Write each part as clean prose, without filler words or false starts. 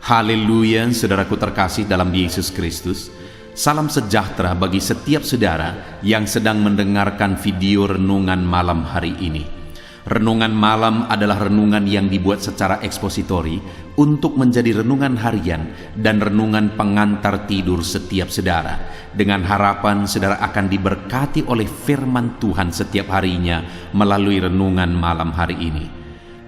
Haleluya, saudaraku terkasih dalam Yesus Kristus. Salam sejahtera bagi setiap saudara yang sedang mendengarkan video renungan malam hari ini. Renungan malam adalah renungan yang dibuat secara ekspositori untuk menjadi renungan harian dan renungan pengantar tidur setiap saudara, dengan harapan saudara akan diberkati oleh firman Tuhan setiap harinya melalui renungan malam hari ini.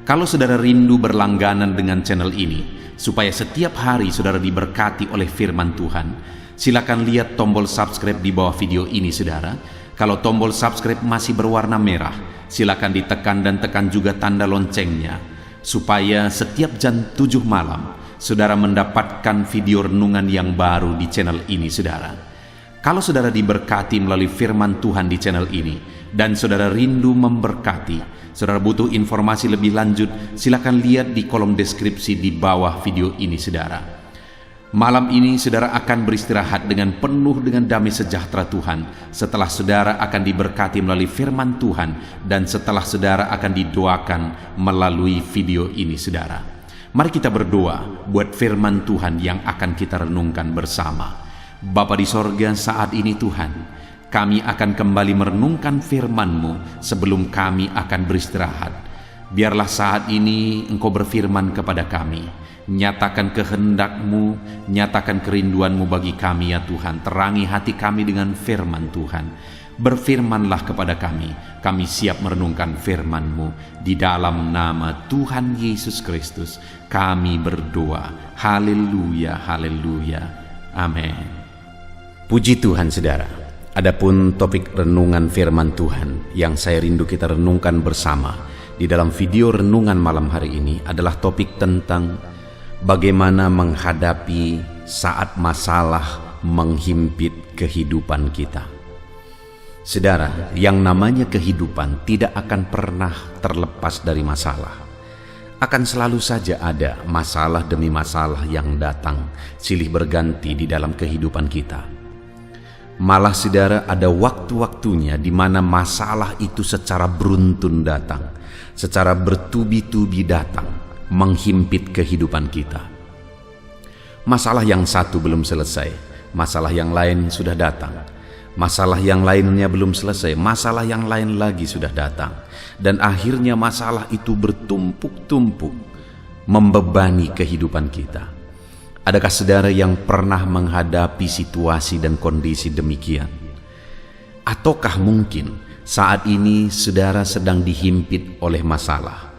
Kalau saudara rindu berlangganan dengan channel ini, supaya setiap hari saudara diberkati oleh firman Tuhan, silakan lihat tombol subscribe di bawah video ini saudara. Kalau tombol subscribe masih berwarna merah, silakan ditekan dan tekan juga tanda loncengnya, supaya setiap jam 7 malam, saudara mendapatkan video renungan yang baru di channel ini saudara. Kalau saudara diberkati melalui firman Tuhan di channel ini, dan saudara rindu memberkati, saudara butuh informasi lebih lanjut, silakan lihat di kolom deskripsi di bawah video ini saudara. Malam ini saudara akan beristirahat dengan penuh dengan damai sejahtera Tuhan setelah saudara akan diberkati melalui firman Tuhan dan setelah saudara akan didoakan melalui video ini saudara. Mari kita berdoa buat firman Tuhan yang akan kita renungkan bersama. Bapa di sorga, saat ini Tuhan, kami akan kembali merenungkan firman-Mu sebelum kami akan beristirahat. Biarlah saat ini Engkau berfirman kepada kami, nyatakan kehendak-Mu, nyatakan kerinduan-Mu bagi kami ya Tuhan. Terangi hati kami dengan firman Tuhan. Berfirmanlah kepada kami siap merenungkan firman-Mu. Di dalam nama Tuhan Yesus Kristus kami berdoa. Haleluya, haleluya, amin. Puji Tuhan saudara. Adapun topik renungan firman Tuhan yang saya rindu kita renungkan bersama di dalam video renungan malam hari ini adalah topik tentang bagaimana menghadapi saat masalah menghimpit kehidupan kita. Saudara, yang namanya kehidupan tidak akan pernah terlepas dari masalah. Akan selalu saja ada masalah demi masalah yang datang silih berganti di dalam kehidupan kita. Malah saudara, ada waktu-waktunya di mana masalah itu secara beruntun datang, secara bertubi-tubi datang, menghimpit kehidupan kita. Masalah yang satu belum selesai, masalah yang lain sudah datang. Masalah yang lainnya belum selesai, masalah yang lain lagi sudah datang. Dan akhirnya masalah itu bertumpuk-tumpuk, membebani kehidupan kita. Adakah saudara yang pernah menghadapi situasi dan kondisi demikian? Ataukah mungkin saat ini saudara sedang dihimpit oleh masalah?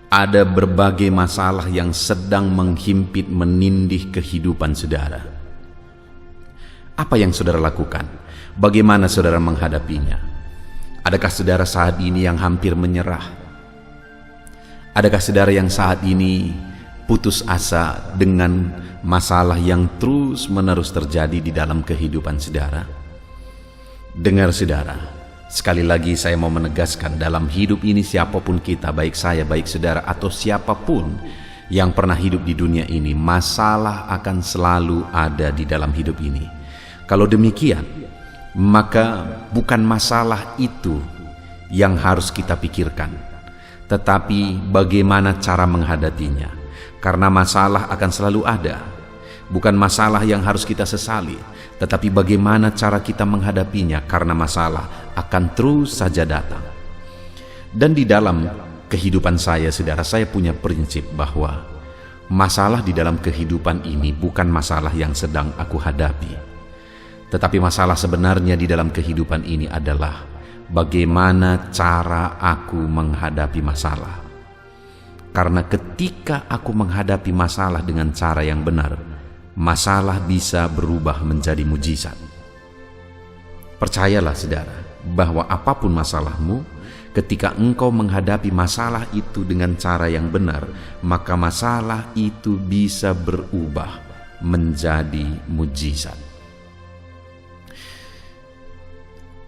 Ada berbagai masalah yang sedang menghimpit menindih kehidupan saudara. Apa yang saudara lakukan? Bagaimana saudara menghadapinya? Adakah saudara saat ini yang hampir menyerah? Adakah saudara yang saat ini putus asa dengan masalah yang terus-menerus terjadi di dalam kehidupan saudara? Dengar saudara, sekali lagi saya mau menegaskan, dalam hidup ini siapapun kita, baik saya, baik saudara, atau siapapun yang pernah hidup di dunia ini, masalah akan selalu ada di dalam hidup ini. Kalau demikian, maka bukan masalah itu yang harus kita pikirkan, tetapi bagaimana cara menghadapinya. Karena masalah akan selalu ada. Bukan masalah yang harus kita sesali, tetapi bagaimana cara kita menghadapinya, karena masalah akan terus saja datang. Dan di dalam kehidupan saya, saudara, saya punya prinsip bahwa masalah di dalam kehidupan ini bukan masalah yang sedang aku hadapi, tetapi masalah sebenarnya di dalam kehidupan ini adalah bagaimana cara aku menghadapi masalah. Karena ketika aku menghadapi masalah dengan cara yang benar, masalah bisa berubah menjadi mujizat. Percayalah saudara, bahwa apapun masalahmu, ketika engkau menghadapi masalah itu dengan cara yang benar, maka masalah itu bisa berubah menjadi mujizat.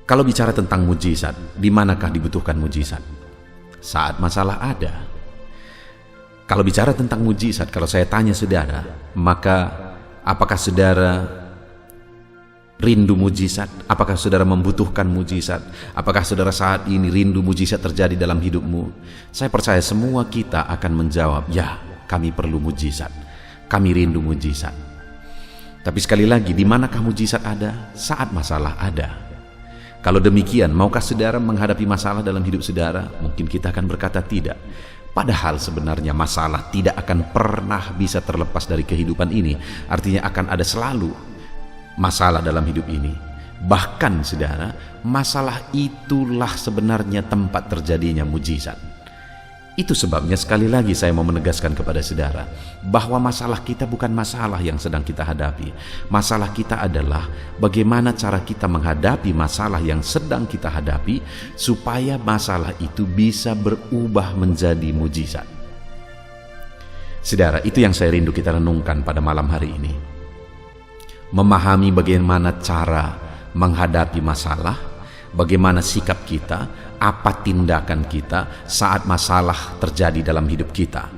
Kalau bicara tentang mujizat, di manakah dibutuhkan mujizat? Saat masalah ada. Kalau bicara tentang mujizat, kalau saya tanya saudara, maka apakah saudara rindu mujizat? Apakah saudara membutuhkan mujizat? Apakah saudara saat ini rindu mujizat terjadi dalam hidupmu? Saya percaya semua kita akan menjawab, ya, kami perlu mujizat. kami rindu mujizat. Tapi sekali lagi, di manakah mujizat ada? Saat masalah ada. Kalau demikian, maukah saudara menghadapi masalah dalam hidup saudara? Mungkin kita akan berkata tidak. Padahal sebenarnya masalah tidak akan pernah bisa terlepas dari kehidupan ini. Artinya akan ada selalu masalah dalam hidup ini. Bahkan saudara, masalah itulah sebenarnya tempat terjadinya mujizat. Itu sebabnya sekali lagi saya mau menegaskan kepada saudara bahwa masalah kita bukan masalah yang sedang kita hadapi. Masalah kita adalah bagaimana cara kita menghadapi masalah yang sedang kita hadapi supaya masalah itu bisa berubah menjadi mujizat. Saudara, itu yang saya rindu kita renungkan pada malam hari ini. Memahami bagaimana cara menghadapi masalah, bagaimana sikap kita, apa tindakan kita saat masalah terjadi dalam hidup kita.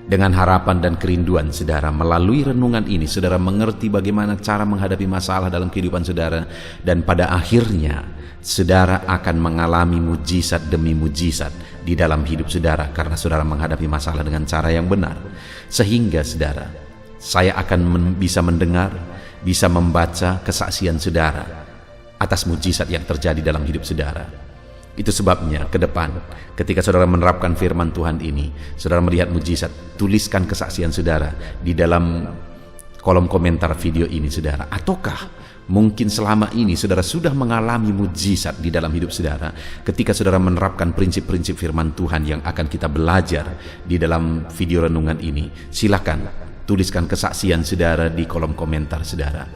Dengan harapan dan kerinduan saudara, melalui renungan ini saudara mengerti bagaimana cara menghadapi masalah dalam kehidupan saudara, dan pada akhirnya saudara akan mengalami mujizat demi mujizat di dalam hidup saudara karena saudara menghadapi masalah dengan cara yang benar. Sehingga saudara, saya akan bisa mendengar, bisa membaca kesaksian saudara atas mujizat yang terjadi dalam hidup saudara. Itu sebabnya ke depan ketika saudara menerapkan firman Tuhan ini, saudara melihat mujizat, tuliskan kesaksian saudara di dalam kolom komentar video ini saudara. Ataukah mungkin selama ini saudara sudah mengalami mujizat di dalam hidup saudara ketika saudara menerapkan prinsip-prinsip firman Tuhan yang akan kita belajar di dalam video renungan ini? Silakan tuliskan kesaksian saudara di kolom komentar saudara.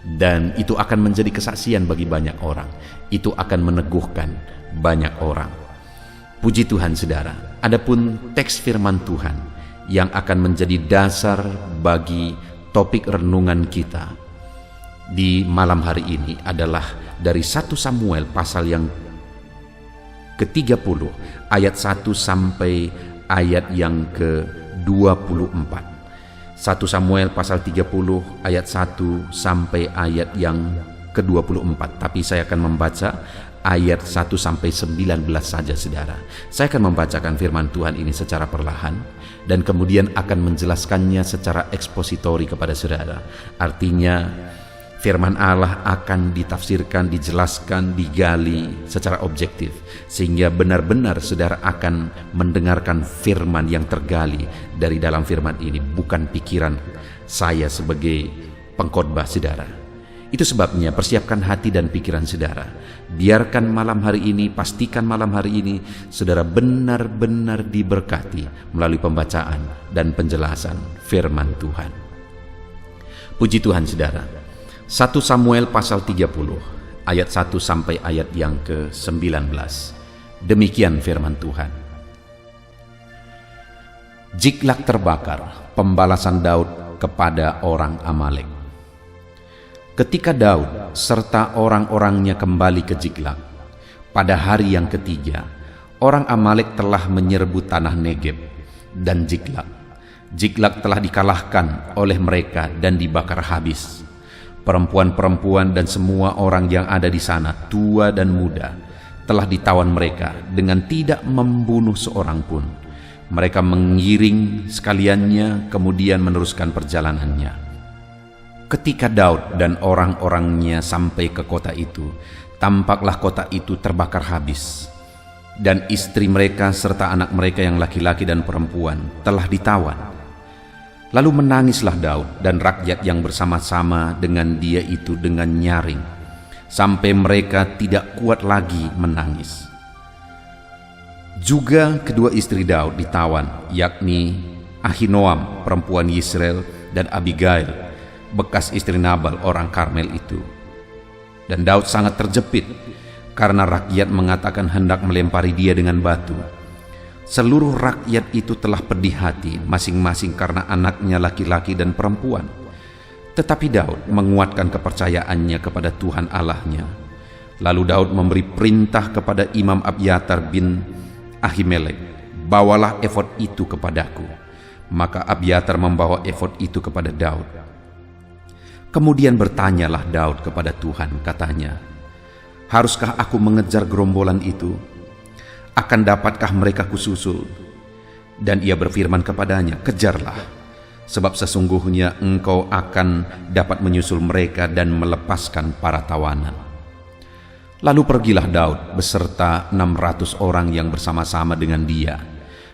Dan itu akan menjadi kesaksian bagi banyak orang. Itu akan meneguhkan banyak orang. Puji Tuhan saudara. Adapun teks firman Tuhan yang akan menjadi dasar bagi topik renungan kita di malam hari ini adalah dari 1 Samuel pasal yang ke-30 ayat 1 sampai ayat yang ke-24. 1 Samuel pasal 30 ayat 1 sampai ayat yang ke-24. Tapi saya akan membaca ayat 1 sampai 19 saja saudara. Saya akan membacakan firman Tuhan ini secara perlahan dan kemudian akan menjelaskannya secara ekspositori kepada saudara. Artinya firman Allah akan ditafsirkan, dijelaskan, digali secara objektif sehingga benar-benar saudara akan mendengarkan firman yang tergali dari dalam firman ini, bukan pikiran saya sebagai pengkhotbah saudara. Itu sebabnya persiapkan hati dan pikiran saudara. Biarkan malam hari ini, pastikan malam hari ini saudara benar-benar diberkati melalui pembacaan dan penjelasan firman Tuhan. Puji Tuhan saudara. 1 Samuel pasal 30 ayat 1 sampai ayat yang ke-19. Demikian firman Tuhan. Ziklag terbakar, pembalasan Daud kepada orang Amalek. Ketika Daud serta orang-orangnya kembali ke Ziklag, pada hari yang ketiga, orang Amalek telah menyerbu tanah Negeb dan Ziklag. Ziklag telah dikalahkan oleh mereka dan dibakar habis. Perempuan-perempuan dan semua orang yang ada di sana, tua dan muda, telah ditawan mereka dengan tidak membunuh seorang pun. Mereka mengiring sekaliannya, kemudian meneruskan perjalanannya. Ketika Daud dan orang-orangnya sampai ke kota itu, tampaklah kota itu terbakar habis. Dan istri mereka serta anak mereka yang laki-laki dan perempuan telah ditawan. Lalu menangislah Daud dan rakyat yang bersama-sama dengan dia itu dengan nyaring, sampai mereka tidak kuat lagi menangis. Juga kedua istri Daud ditawan, yakni Ahinoam perempuan Yisrael dan Abigail, bekas istri Nabal orang Karmel itu. Dan Daud sangat terjepit karena rakyat mengatakan hendak melempari dia dengan batu. Seluruh rakyat itu telah pedih hati masing-masing karena anaknya laki-laki dan perempuan. Tetapi Daud menguatkan kepercayaannya kepada Tuhan Allahnya. Lalu Daud memberi perintah kepada Imam Abiatar bin Ahimelek, "Bawalah efod itu kepadaku." Maka Abiatar membawa efod itu kepada Daud. Kemudian bertanyalah Daud kepada Tuhan, katanya, "Haruskah aku mengejar gerombolan itu? Akan dapatkah mereka kususul?" Dan ia berfirman kepadanya, "Kejarlah, sebab sesungguhnya engkau akan dapat menyusul mereka dan melepaskan para tawanan. Lalu pergilah Daud beserta 600 orang yang bersama-sama dengan dia,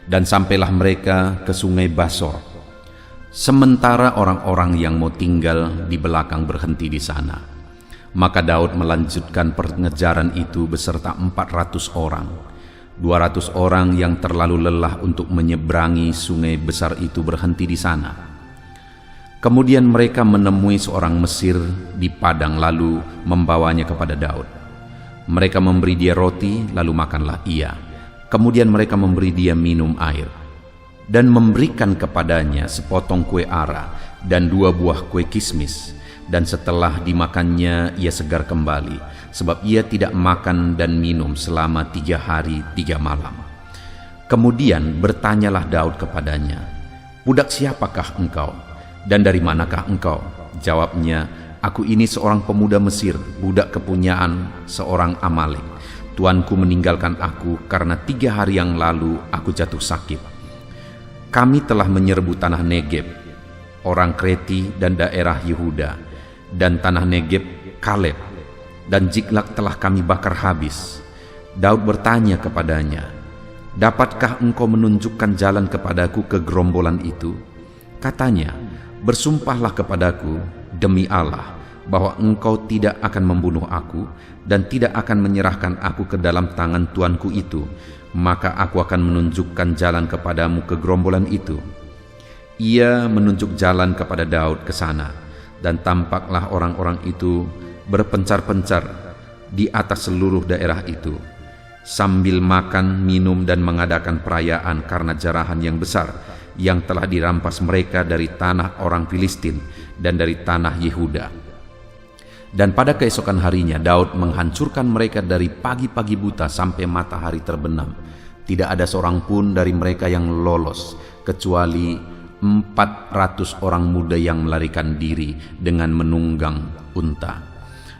dan sampailah mereka ke sungai Basor. Sementara orang-orang yang mau tinggal di belakang berhenti di sana. Maka Daud melanjutkan pengejaran itu beserta 400 orang. 200 orang yang terlalu lelah untuk menyeberangi sungai besar itu berhenti di sana. Kemudian mereka menemui seorang Mesir di padang lalu membawanya kepada Daud. Mereka memberi dia roti, lalu makanlah ia. Kemudian mereka memberi dia minum air dan memberikan kepadanya sepotong kue ara dan 2 buah kue kismis. Dan setelah dimakannya ia segar kembali, sebab ia tidak makan dan minum selama 3 hari 3 malam. Kemudian bertanyalah Daud kepadanya, "Budak siapakah engkau? Dan dari manakah engkau?" Jawabnya, "Aku ini seorang pemuda Mesir, budak kepunyaan seorang Amalek. Tuanku meninggalkan aku karena 3 hari yang lalu aku jatuh sakit. Kami telah menyerbu tanah Negeb, orang Kreti dan daerah Yehuda, dan tanah Negeb Kaleb, dan Ziklag telah kami bakar habis." Daud bertanya kepadanya, "Dapatkah engkau menunjukkan jalan kepadaku ke gerombolan itu?" Katanya, "Bersumpahlah kepadaku demi Allah bahwa engkau tidak akan membunuh aku dan tidak akan menyerahkan aku ke dalam tangan tuanku itu, maka aku akan menunjukkan jalan kepadamu ke gerombolan itu." Ia menunjuk jalan kepada Daud ke sana. Dan tampaklah orang-orang itu berpencar-pencar di atas seluruh daerah itu, sambil makan, minum, dan mengadakan perayaan karena jarahan yang besar yang telah dirampas mereka dari tanah orang Filistin dan dari tanah Yehuda. Dan pada keesokan harinya Daud menghancurkan mereka dari pagi-pagi buta sampai matahari terbenam. Tidak ada seorang pun dari mereka yang lolos, kecuali 400 orang muda yang melarikan diri dengan menunggang unta.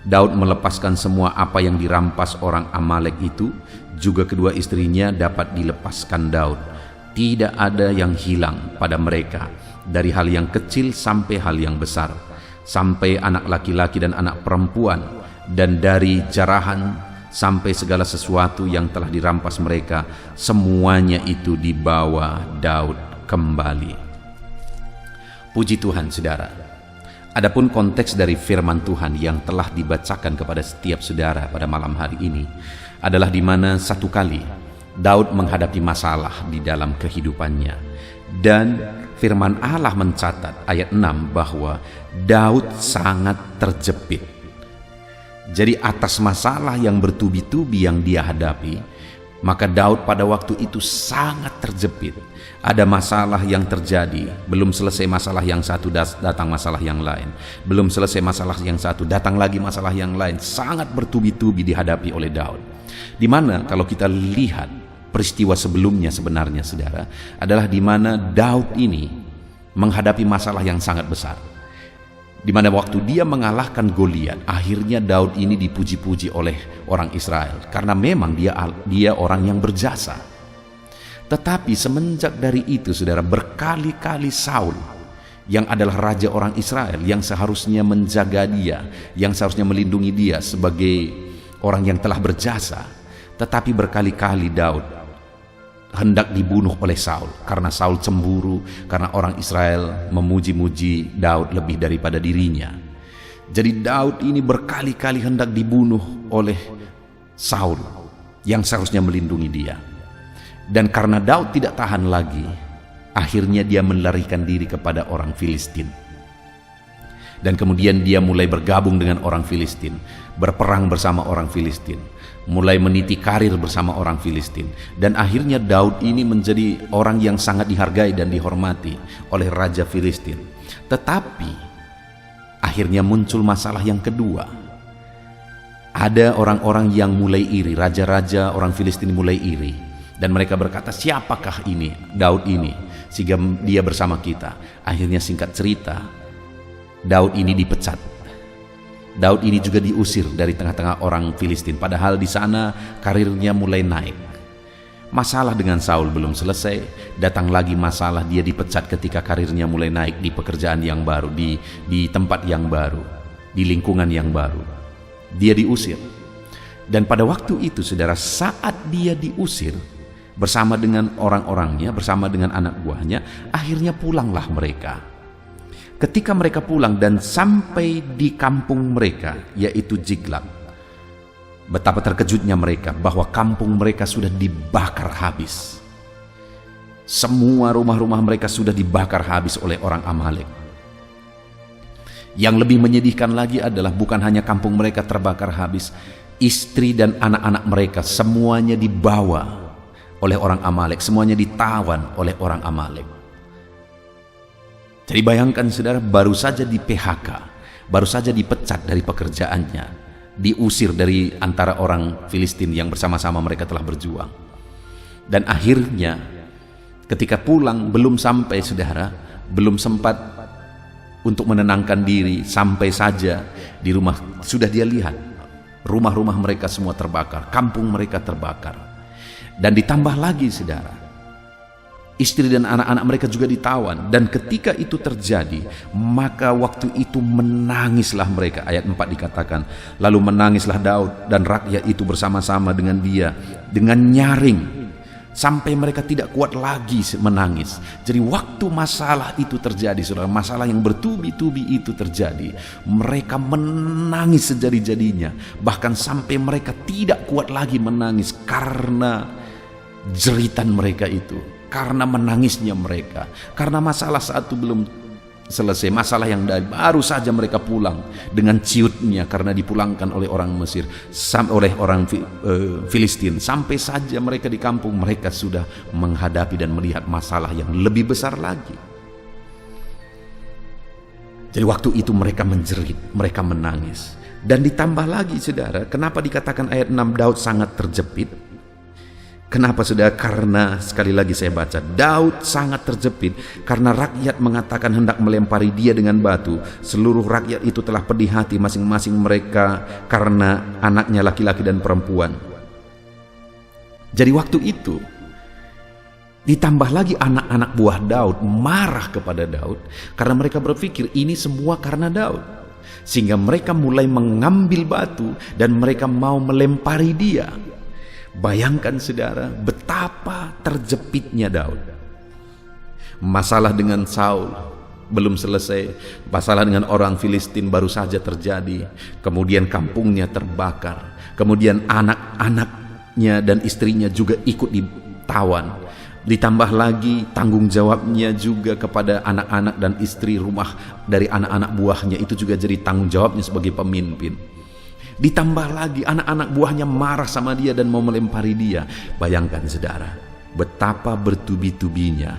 Daud melepaskan semua apa yang dirampas orang Amalek itu, juga kedua istrinya dapat dilepaskan Daud. Tidak ada yang hilang pada mereka, dari hal yang kecil sampai hal yang besar, sampai anak laki-laki dan anak perempuan, dan dari jarahan sampai segala sesuatu yang telah dirampas mereka, semuanya itu dibawa Daud kembali. Puji Tuhan, saudara. Adapun konteks dari firman Tuhan yang telah dibacakan kepada setiap saudara pada malam hari ini adalah di mana satu kali Daud menghadapi masalah di dalam kehidupannya, dan firman Allah mencatat ayat 6 bahwa Daud sangat terjepit. Jadi atas masalah yang bertubi-tubi yang dia hadapi, maka Daud pada waktu itu sangat terjepit. Ada masalah yang terjadi, belum selesai masalah yang satu, datang masalah yang lain. Belum selesai masalah yang satu, datang lagi masalah yang lain. Sangat bertubi-tubi dihadapi oleh Daud. Di mana kalau kita lihat peristiwa sebelumnya sebenarnya, saudara, adalah di mana Daud ini menghadapi masalah yang sangat besar. Di mana waktu dia mengalahkan Goliat, akhirnya Daud ini dipuji-puji oleh orang Israel karena memang dia orang yang berjasa. Tetapi semenjak dari itu, saudara, berkali-kali Saul yang adalah raja orang Israel, yang seharusnya menjaga dia, yang seharusnya melindungi dia sebagai orang yang telah berjasa, tetapi berkali-kali Daud hendak dibunuh oleh Saul karena Saul cemburu karena orang Israel memuji-muji Daud lebih daripada dirinya. Jadi Daud ini berkali-kali hendak dibunuh oleh Saul yang seharusnya melindungi dia. Dan karena Daud tidak tahan lagi, akhirnya dia melarikan diri kepada orang Filistin. Dan kemudian dia mulai bergabung dengan orang Filistin, berperang bersama orang Filistin, mulai meniti karir bersama orang Filistin. Dan akhirnya Daud ini menjadi orang yang sangat dihargai dan dihormati oleh Raja Filistin. Tetapi akhirnya muncul masalah yang kedua. Ada orang-orang yang mulai iri, raja-raja orang Filistin mulai iri. Dan mereka berkata, siapakah ini, Daud ini, sehingga dia bersama kita. Akhirnya singkat cerita, Daud ini dipecat. Daud ini juga diusir dari tengah-tengah orang Filistin. Padahal di sana karirnya mulai naik. Masalah dengan Saul belum selesai, datang lagi masalah dia dipecat ketika karirnya mulai naik di pekerjaan yang baru, di tempat yang baru, di lingkungan yang baru. Dia diusir. Dan pada waktu itu, saudara, saat dia diusir bersama dengan orang-orangnya, bersama dengan anak buahnya, akhirnya pulanglah mereka. Ketika mereka pulang dan sampai di kampung mereka, yaitu Ziklag, betapa terkejutnya mereka bahwa kampung mereka sudah dibakar habis. Semua rumah-rumah mereka sudah dibakar habis oleh orang Amalek. Yang lebih menyedihkan lagi adalah bukan hanya kampung mereka terbakar habis, istri dan anak-anak mereka semuanya dibawa oleh orang Amalek, semuanya ditawan oleh orang Amalek. Jadi bayangkan, saudara, baru saja di PHK, baru saja dipecat dari pekerjaannya, diusir dari antara orang Filistin yang bersama-sama mereka telah berjuang. Dan akhirnya ketika pulang belum sampai, saudara, belum sempat untuk menenangkan diri, sampai saja di rumah sudah dia lihat rumah-rumah mereka semua terbakar, kampung mereka terbakar. Dan ditambah lagi, saudara, istri dan anak-anak mereka juga ditawan. Dan ketika itu terjadi, maka waktu itu menangislah mereka. Ayat 4 dikatakan, lalu menangislah Daud dan rakyat itu bersama-sama dengan dia, dengan nyaring, sampai mereka tidak kuat lagi menangis. Jadi waktu masalah itu terjadi, saudara, masalah yang bertubi-tubi itu terjadi, mereka menangis sejadi-jadinya. Bahkan sampai mereka tidak kuat lagi menangis karena jeritan mereka itu, karena menangisnya mereka, karena masalah saat itu belum selesai, masalah yang baru saja mereka pulang dengan ciutnya karena dipulangkan oleh orang Mesir, oleh orang Filistin. Sampai saja mereka di kampung mereka sudah menghadapi dan melihat masalah yang lebih besar lagi. Jadi waktu itu mereka menjerit, mereka menangis. Dan ditambah lagi, saudara, kenapa dikatakan ayat 6 Daud sangat terjepit? Kenapa, saudara? Karena sekali lagi saya baca, Daud sangat terjepit karena rakyat mengatakan hendak melempari dia dengan batu. Seluruh rakyat itu telah pedih hati masing-masing mereka karena anaknya laki-laki dan perempuan. Jadi waktu itu ditambah lagi anak-anak buah Daud marah kepada Daud karena mereka berpikir ini semua karena Daud, sehingga mereka mulai mengambil batu dan mereka mau melempari dia. Bayangkan, saudara, betapa terjepitnya Daud. Masalah dengan Saul belum selesai, masalah dengan orang Filistin baru saja terjadi, kemudian kampungnya terbakar, kemudian anak-anaknya dan istrinya juga ikut ditawan. Ditambah lagi tanggung jawabnya juga kepada anak-anak dan istri rumah dari anak-anak buahnya, itu juga jadi tanggung jawabnya sebagai pemimpin. Ditambah lagi anak-anak buahnya marah sama dia dan mau melempari dia. Bayangkan, saudara, betapa bertubi-tubinya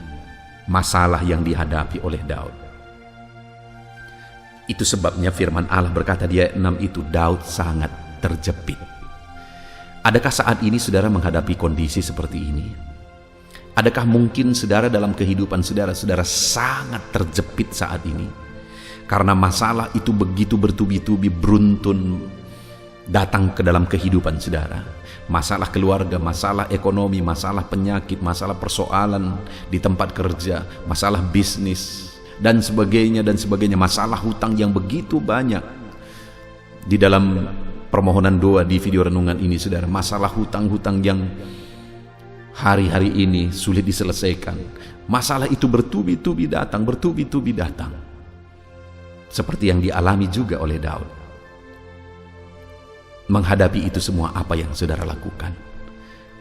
masalah yang dihadapi oleh Daud. Itu sebabnya firman Allah berkata di ayat 6 itu, Daud sangat terjepit. Adakah saat ini saudara menghadapi kondisi seperti ini? Adakah mungkin saudara dalam kehidupan saudara sangat terjepit saat ini? Karena masalah itu begitu bertubi-tubi, beruntun datang ke dalam kehidupan saudara. Masalah keluarga, masalah ekonomi, masalah penyakit, masalah persoalan di tempat kerja, masalah bisnis, dan sebagainya, masalah hutang yang begitu banyak. Di dalam permohonan doa di video renungan ini, saudara, masalah hutang-hutang yang hari-hari ini sulit diselesaikan. Masalah itu bertubi-tubi datang, seperti yang dialami juga oleh Daud. Menghadapi itu semua, apa yang saudara lakukan?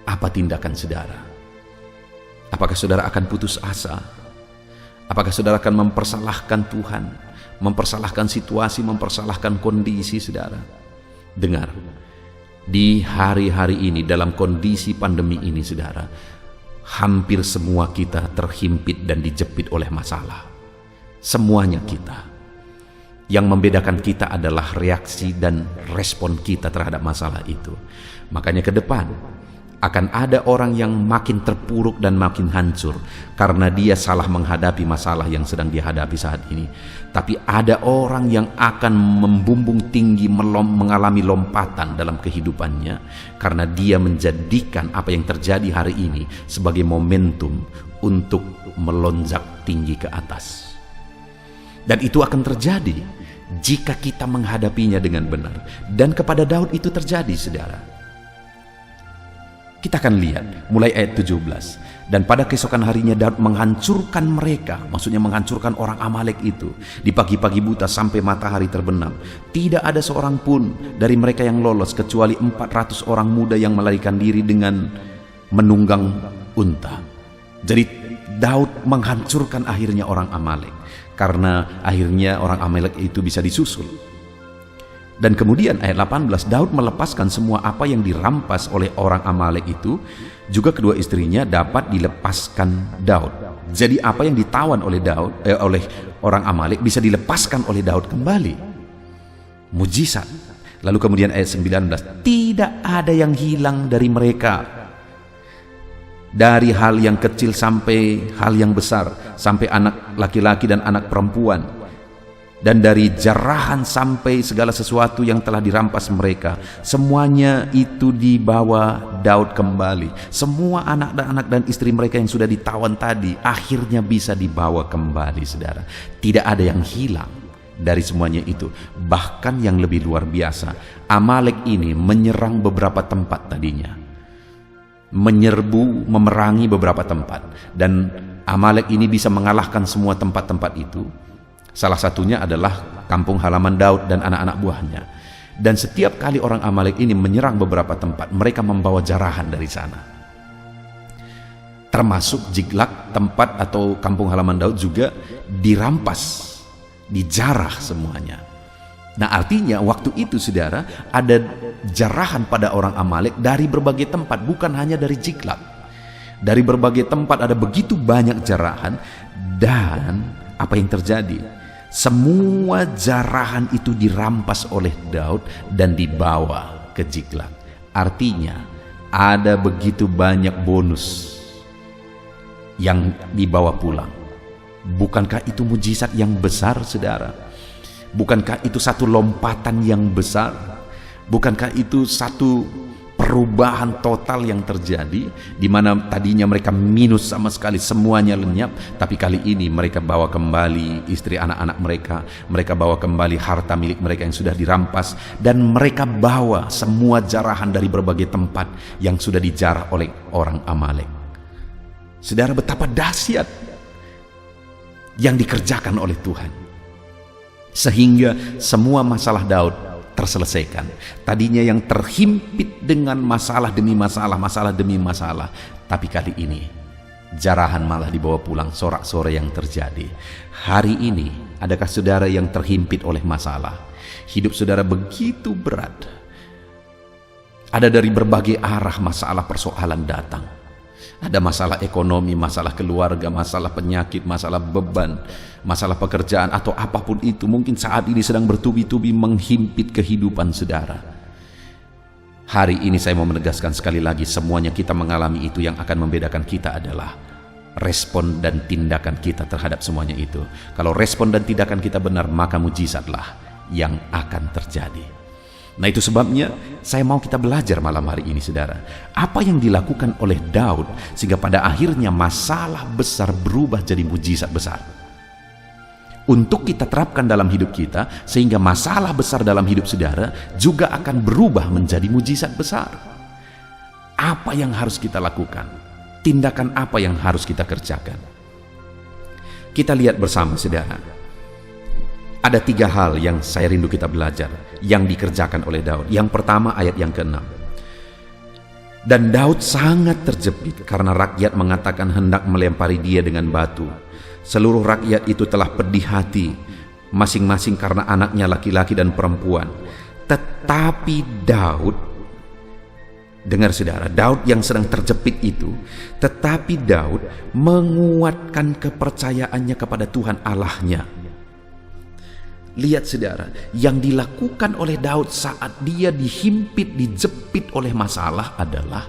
Apa tindakan saudara? Apakah saudara akan putus asa? Apakah saudara akan mempersalahkan Tuhan, mempersalahkan situasi, mempersalahkan kondisi saudara? Dengar, di hari-hari ini, dalam kondisi pandemi ini, saudara, hampir semua kita terhimpit dan dijepit oleh masalah. Semuanya kita. Yang membedakan kita adalah reaksi dan respon kita terhadap masalah itu. Makanya ke depan, Akan ada orang yang makin terpuruk dan makin hancur karena dia salah menghadapi masalah yang sedang dihadapi saat ini. Tapi ada orang yang akan membumbung tinggi, mengalami lompatan dalam kehidupannya karena dia menjadikan apa yang terjadi hari ini sebagai momentum untuk melonjak tinggi ke atas. Dan itu akan terjadi jika kita menghadapinya dengan benar. Dan kepada Daud itu terjadi, saudara. Kita akan lihat mulai ayat 17. Dan pada keesokan harinya Daud menghancurkan mereka, maksudnya menghancurkan orang Amalek itu, di pagi-pagi buta sampai matahari terbenam. Tidak ada seorang pun dari mereka yang lolos kecuali 400 orang muda yang melarikan diri dengan menunggang unta. Jadi Daud menghancurkan akhirnya orang Amalek, karena akhirnya orang Amalek itu bisa disusul. Dan kemudian ayat 18, Daud melepaskan semua apa yang dirampas oleh orang Amalek itu, juga kedua istrinya dapat dilepaskan Daud. Jadi apa yang ditawan oleh oleh orang Amalek bisa dilepaskan oleh Daud kembali. Mujizat. Lalu kemudian ayat 19, tidak ada yang hilang dari mereka. Dari hal yang kecil sampai hal yang besar, sampai anak laki-laki dan anak perempuan. Dan dari jarahan sampai segala sesuatu yang telah dirampas mereka, semuanya itu dibawa Daud kembali. Semua anak dan istri mereka yang sudah ditawan tadi akhirnya bisa dibawa kembali, saudara. Tidak ada yang hilang dari semuanya itu. Bahkan yang lebih luar biasa, Amalek ini menyerang beberapa tempat tadinya, menyerbu, memerangi beberapa tempat, dan Amalek ini bisa mengalahkan semua tempat-tempat itu. Salah satunya adalah kampung halaman Daud dan anak-anak buahnya. Dan setiap kali orang Amalek ini menyerang beberapa tempat, mereka membawa jarahan dari sana. Termasuk Ziklag, tempat atau kampung halaman Daud juga dirampas, dijarah semuanya. Nah, artinya waktu itu, saudara, ada jarahan pada orang Amalek dari berbagai tempat, bukan hanya dari Ziklag. Dari berbagai tempat ada begitu banyak jarahan. Dan apa yang terjadi? Semua jarahan itu dirampas oleh Daud dan dibawa ke Ziklag. Artinya ada begitu banyak bonus yang dibawa pulang. Bukankah itu mujizat yang besar, saudara? Bukankah itu satu lompatan yang besar? Bukankah itu satu perubahan total yang terjadi, di mana tadinya mereka minus sama sekali, semuanya lenyap, tapi kali ini mereka bawa kembali istri anak-anak mereka, mereka bawa kembali harta milik mereka yang sudah dirampas, dan mereka bawa semua jarahan dari berbagai tempat yang sudah dijarah oleh orang Amalek. Saudara, betapa dahsyat yang dikerjakan oleh Tuhan, sehingga semua masalah Daud terselesaikan. Tadinya yang terhimpit dengan masalah demi masalah, masalah demi masalah, tapi kali ini jarahan malah dibawa pulang. Sorak-sorai yang terjadi hari ini. Adakah saudara yang terhimpit oleh masalah? Hidup saudara begitu berat, ada dari berbagai arah masalah, persoalan datang. Ada masalah ekonomi, masalah keluarga, masalah penyakit, masalah beban, masalah pekerjaan, atau apapun itu mungkin saat ini sedang bertubi-tubi menghimpit kehidupan saudara. Hari ini saya mau menegaskan sekali lagi, semuanya kita mengalami itu. Yang akan membedakan kita adalah respon dan tindakan kita terhadap semuanya itu. Kalau respon dan tindakan kita benar, maka mujizatlah yang akan terjadi. Nah, itu sebabnya saya mau kita belajar malam hari ini, saudara. Apa yang dilakukan oleh Daud sehingga pada akhirnya masalah besar berubah jadi mujizat besar. Untuk kita terapkan dalam hidup kita, sehingga masalah besar dalam hidup saudara juga akan berubah menjadi mujizat besar. Apa yang harus kita lakukan? Tindakan apa yang harus kita kerjakan? Kita lihat bersama, saudara. Ada 3 hal yang saya rindu kita belajar yang dikerjakan oleh Daud. Yang pertama, ayat yang ke-6. Dan Daud sangat terjepit karena rakyat mengatakan hendak melempari dia dengan batu. Seluruh rakyat itu telah pedih hati, masing-masing karena anaknya laki-laki dan perempuan. Tetapi Daud, dengar saudara, Daud yang sedang terjepit itu, tetapi Daud menguatkan kepercayaannya kepada Tuhan Allahnya. Lihat saudara, yang dilakukan oleh Daud saat dia dihimpit, dijepit oleh masalah adalah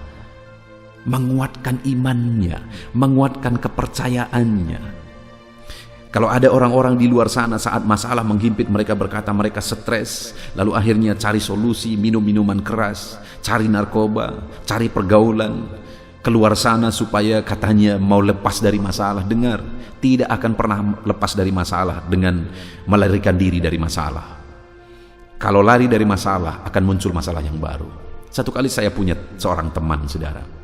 menguatkan imannya, menguatkan kepercayaannya. Kalau ada orang-orang di luar sana saat masalah menghimpit mereka, berkata mereka stres, lalu akhirnya cari solusi, minum minuman keras, cari narkoba, cari pergaulan, keluar sana supaya katanya mau lepas dari masalah. Dengar, tidak akan pernah lepas dari masalah dengan melarikan diri dari masalah. Kalau lari dari masalah akan muncul masalah yang baru. Satu kali saya punya seorang teman, saudara.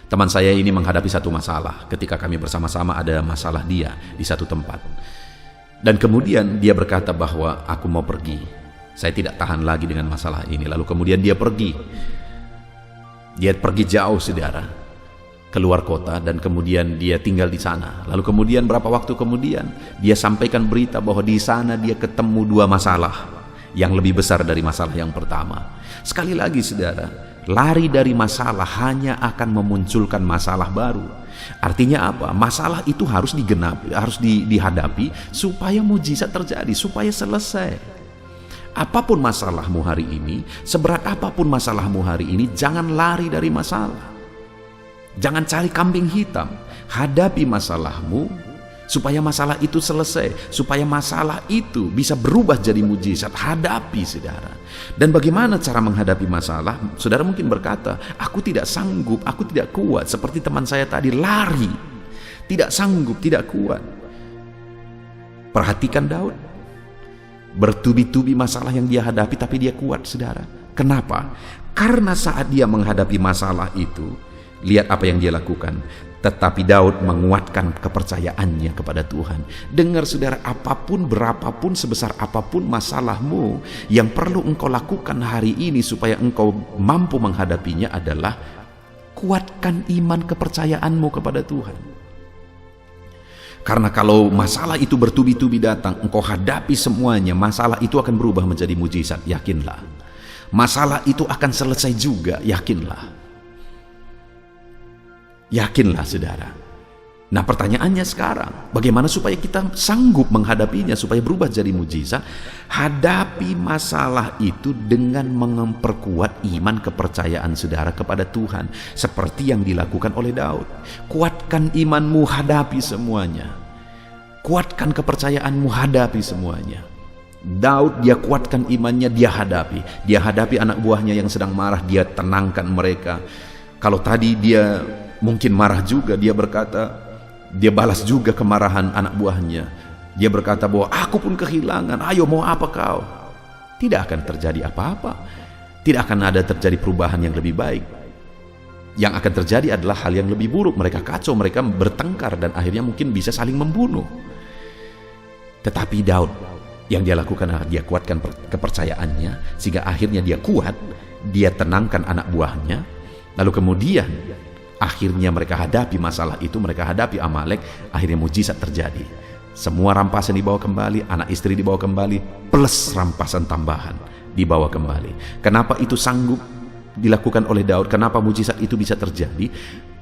Teman saya ini menghadapi satu masalah ketika kami bersama-sama ada masalah dia di satu tempat. Dan kemudian dia berkata bahwa aku mau pergi. Saya tidak tahan lagi dengan masalah ini. Lalu kemudian dia pergi. Dia pergi jauh, saudara, keluar kota, dan kemudian dia tinggal di sana. Lalu kemudian berapa waktu kemudian dia sampaikan berita bahwa di sana dia ketemu dua masalah yang lebih besar dari masalah yang pertama. Sekali lagi, saudara, lari dari masalah hanya akan memunculkan masalah baru. Artinya apa? Masalah itu harus dihadapi supaya mujizat terjadi, supaya selesai. Apapun masalahmu hari ini, seberat apapun masalahmu hari ini, jangan lari dari masalah. Jangan cari kambing hitam. Hadapi masalahmu supaya masalah itu selesai, supaya masalah itu bisa berubah jadi mujizat. Hadapi, saudara. Dan bagaimana cara menghadapi masalah? Saudara mungkin berkata, aku tidak sanggup, aku tidak kuat. Seperti teman saya tadi, lari, tidak sanggup, tidak kuat. Perhatikan Daud, bertubi-tubi masalah yang dia hadapi, tapi dia kuat, saudara. Kenapa? Karena saat dia menghadapi masalah itu, lihat apa yang dia lakukan. Tetapi Daud menguatkan kepercayaannya kepada Tuhan. Dengar, saudara, apapun, berapapun, sebesar apapun masalahmu, yang perlu engkau lakukan hari ini supaya engkau mampu menghadapinya adalah kuatkan iman kepercayaanmu kepada Tuhan. Karena kalau masalah itu bertubi-tubi datang, engkau hadapi semuanya, masalah itu akan berubah menjadi mujizat, yakinlah. Masalah itu akan selesai juga, yakinlah. Yakinlah, saudara. Nah, pertanyaannya sekarang, bagaimana supaya kita sanggup menghadapinya, supaya berubah jadi mujizat? Hadapi masalah itu dengan memperkuat iman kepercayaan saudara kepada Tuhan, seperti yang dilakukan oleh Daud. Kuatkan imanmu, hadapi semuanya. Kuatkan kepercayaanmu, hadapi semuanya. Daud, dia kuatkan imannya, dia hadapi anak buahnya yang sedang marah, dia tenangkan mereka. Kalau tadi dia mungkin marah juga, dia berkata, dia balas juga kemarahan anak buahnya. Dia berkata bahwa aku pun kehilangan, ayo mau apa kau? Tidak akan terjadi apa-apa. Tidak akan ada terjadi perubahan yang lebih baik. Yang akan terjadi adalah hal yang lebih buruk. Mereka kacau, mereka bertengkar, dan akhirnya mungkin bisa saling membunuh. Tetapi Daud, yang dia lakukan adalah dia kuatkan kepercayaannya, sehingga akhirnya dia kuat, dia tenangkan anak buahnya. Lalu kemudian akhirnya mereka hadapi masalah itu, mereka hadapi Amalek, akhirnya mujizat terjadi. Semua rampasan dibawa kembali, anak istri dibawa kembali, plus rampasan tambahan dibawa kembali. Kenapa itu sanggup dilakukan oleh Daud? Kenapa mujizat itu bisa terjadi?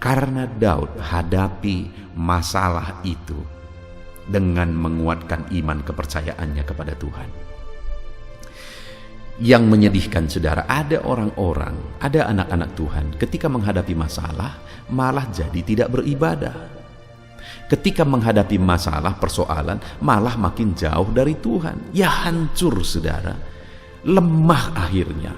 Karena Daud hadapi masalah itu dengan menguatkan iman kepercayaannya kepada Tuhan. Yang menyedihkan, saudara, ada orang-orang, ada anak-anak Tuhan ketika menghadapi masalah malah jadi tidak beribadah. Ketika menghadapi masalah, persoalan, malah makin jauh dari Tuhan. Ya hancur, saudara, lemah akhirnya.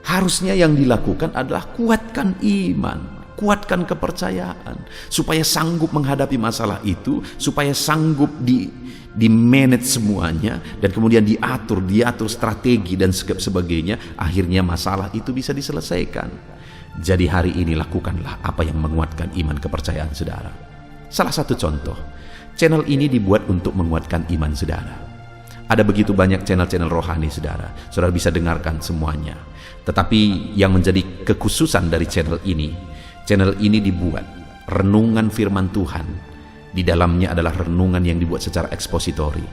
Harusnya yang dilakukan adalah kuatkan iman, kuatkan kepercayaan, supaya sanggup menghadapi masalah itu, supaya sanggup di manage semuanya, dan kemudian diatur strategi dan sebagainya, akhirnya masalah itu bisa diselesaikan. Jadi hari ini lakukanlah apa yang menguatkan iman kepercayaan saudara. Salah satu contoh, channel ini dibuat untuk menguatkan iman saudara. Ada begitu banyak channel-channel rohani saudara bisa dengarkan semuanya. Tetapi yang menjadi kekhususan dari channel ini dibuat renungan firman Tuhan. Di dalamnya adalah renungan yang dibuat secara ekspositori.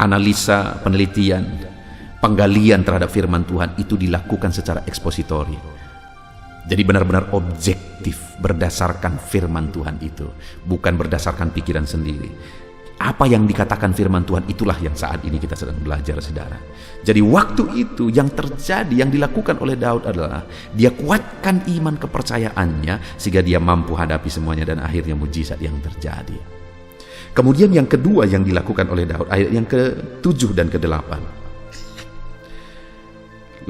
Analisa, penelitian, penggalian terhadap firman Tuhan itu dilakukan secara ekspositori. Jadi benar-benar objektif berdasarkan firman Tuhan itu, bukan berdasarkan pikiran sendiri. Apa yang dikatakan firman Tuhan itulah yang saat ini kita sedang belajar, saudara. Jadi waktu itu yang terjadi, yang dilakukan oleh Daud adalah dia kuatkan iman kepercayaannya sehingga dia mampu hadapi semuanya dan akhirnya mujizat yang terjadi. Kemudian yang kedua yang dilakukan oleh Daud, ayat yang ke-7 dan ke-8.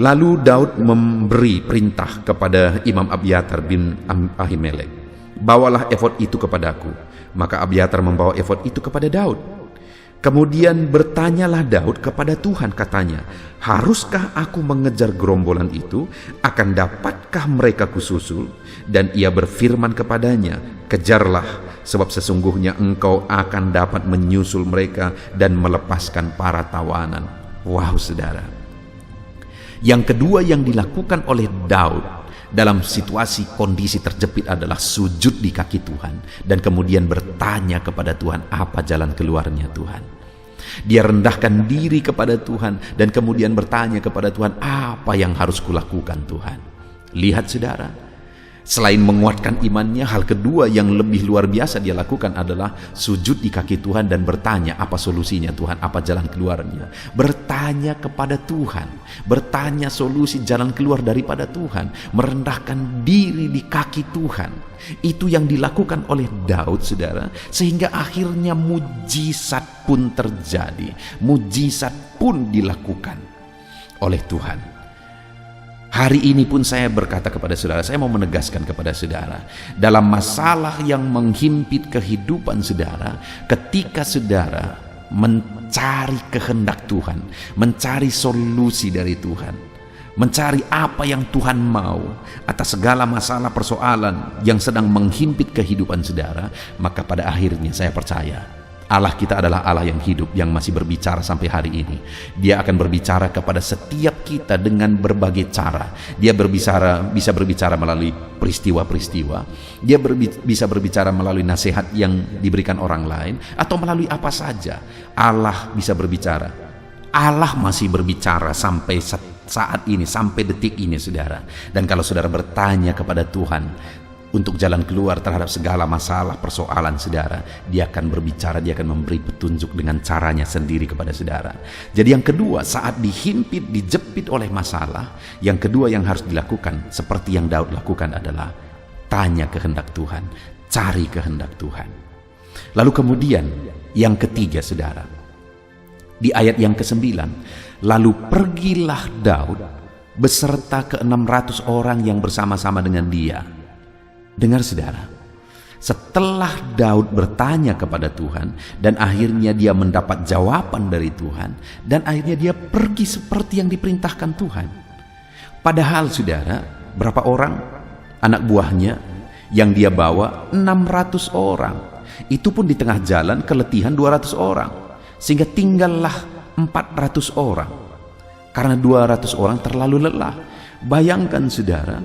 Lalu Daud memberi perintah kepada Imam Abiatar bin Ahimelek, bawalah efod itu kepadaku. Maka Abiatar membawa efod itu kepada Daud. Kemudian bertanyalah Daud kepada Tuhan, katanya, haruskah aku mengejar gerombolan itu? Akan dapatkah mereka kususul? Dan ia berfirman kepadanya, kejarlah, sebab sesungguhnya engkau akan dapat menyusul mereka dan melepaskan para tawanan. Wow, saudara. Yang kedua yang dilakukan oleh Daud dalam situasi kondisi terjepit adalah sujud di kaki Tuhan dan kemudian bertanya kepada Tuhan, apa jalan keluarnya Tuhan. Dia rendahkan diri kepada Tuhan dan kemudian bertanya kepada Tuhan, apa yang harus kulakukan Tuhan. Lihat saudara, selain menguatkan imannya, hal kedua yang lebih luar biasa dia lakukan adalah sujud di kaki Tuhan dan bertanya, apa solusinya Tuhan, apa jalan keluarnya. Bertanya kepada Tuhan, bertanya solusi jalan keluar daripada Tuhan, merendahkan diri di kaki Tuhan. Itu yang dilakukan oleh Daud, saudara, sehingga akhirnya mujizat pun terjadi, mujizat pun dilakukan oleh Tuhan. Hari ini pun saya berkata kepada saudara, saya mau menegaskan kepada saudara, dalam masalah yang menghimpit kehidupan saudara, ketika saudara mencari kehendak Tuhan, mencari solusi dari Tuhan, mencari apa yang Tuhan mau atas segala masalah persoalan yang sedang menghimpit kehidupan saudara, maka pada akhirnya saya percaya Allah kita adalah Allah yang hidup, yang masih berbicara sampai hari ini. Dia akan berbicara kepada setiap kita dengan berbagai cara. Dia bisa berbicara melalui peristiwa-peristiwa. Dia bisa berbicara melalui nasihat yang diberikan orang lain, atau melalui apa saja. Allah bisa berbicara. Allah masih berbicara sampai saat ini, sampai detik ini, saudara. Dan kalau saudara bertanya kepada Tuhan untuk jalan keluar terhadap segala masalah persoalan saudara, dia akan berbicara, dia akan memberi petunjuk dengan caranya sendiri kepada saudara. Jadi yang kedua, saat dihimpit, dijepit oleh masalah, yang kedua yang harus dilakukan seperti yang Daud lakukan adalah tanya kehendak Tuhan, cari kehendak Tuhan. Lalu kemudian yang ketiga, saudara, di ayat yang ke-9, lalu pergilah Daud beserta ke-600 orang yang bersama-sama dengan dia. Dengar saudara, setelah Daud bertanya kepada Tuhan dan akhirnya dia mendapat jawaban dari Tuhan, dan akhirnya dia pergi seperti yang diperintahkan Tuhan. Padahal saudara, berapa orang anak buahnya yang dia bawa? 600 orang. Itu pun di tengah jalan keletihan 200 orang, sehingga tinggallah 400 orang karena 200 orang terlalu lelah. Bayangkan saudara,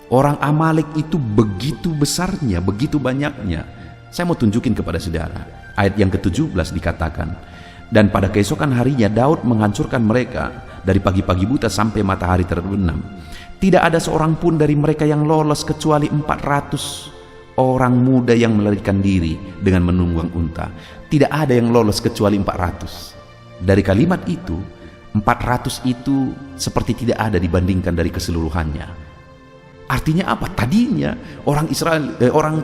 orang Amalek itu begitu besarnya, begitu banyaknya. Saya mau tunjukin kepada saudara. Ayat yang ke-17 dikatakan, dan pada keesokan harinya Daud menghancurkan mereka dari pagi-pagi buta sampai matahari terbenam. Tidak ada seorang pun dari mereka yang lolos kecuali 400 orang muda yang melarikan diri dengan menunggang unta. Tidak ada yang lolos kecuali 400. Dari kalimat itu, 400 itu seperti tidak ada dibandingkan dari keseluruhannya. Artinya apa? Tadinya orang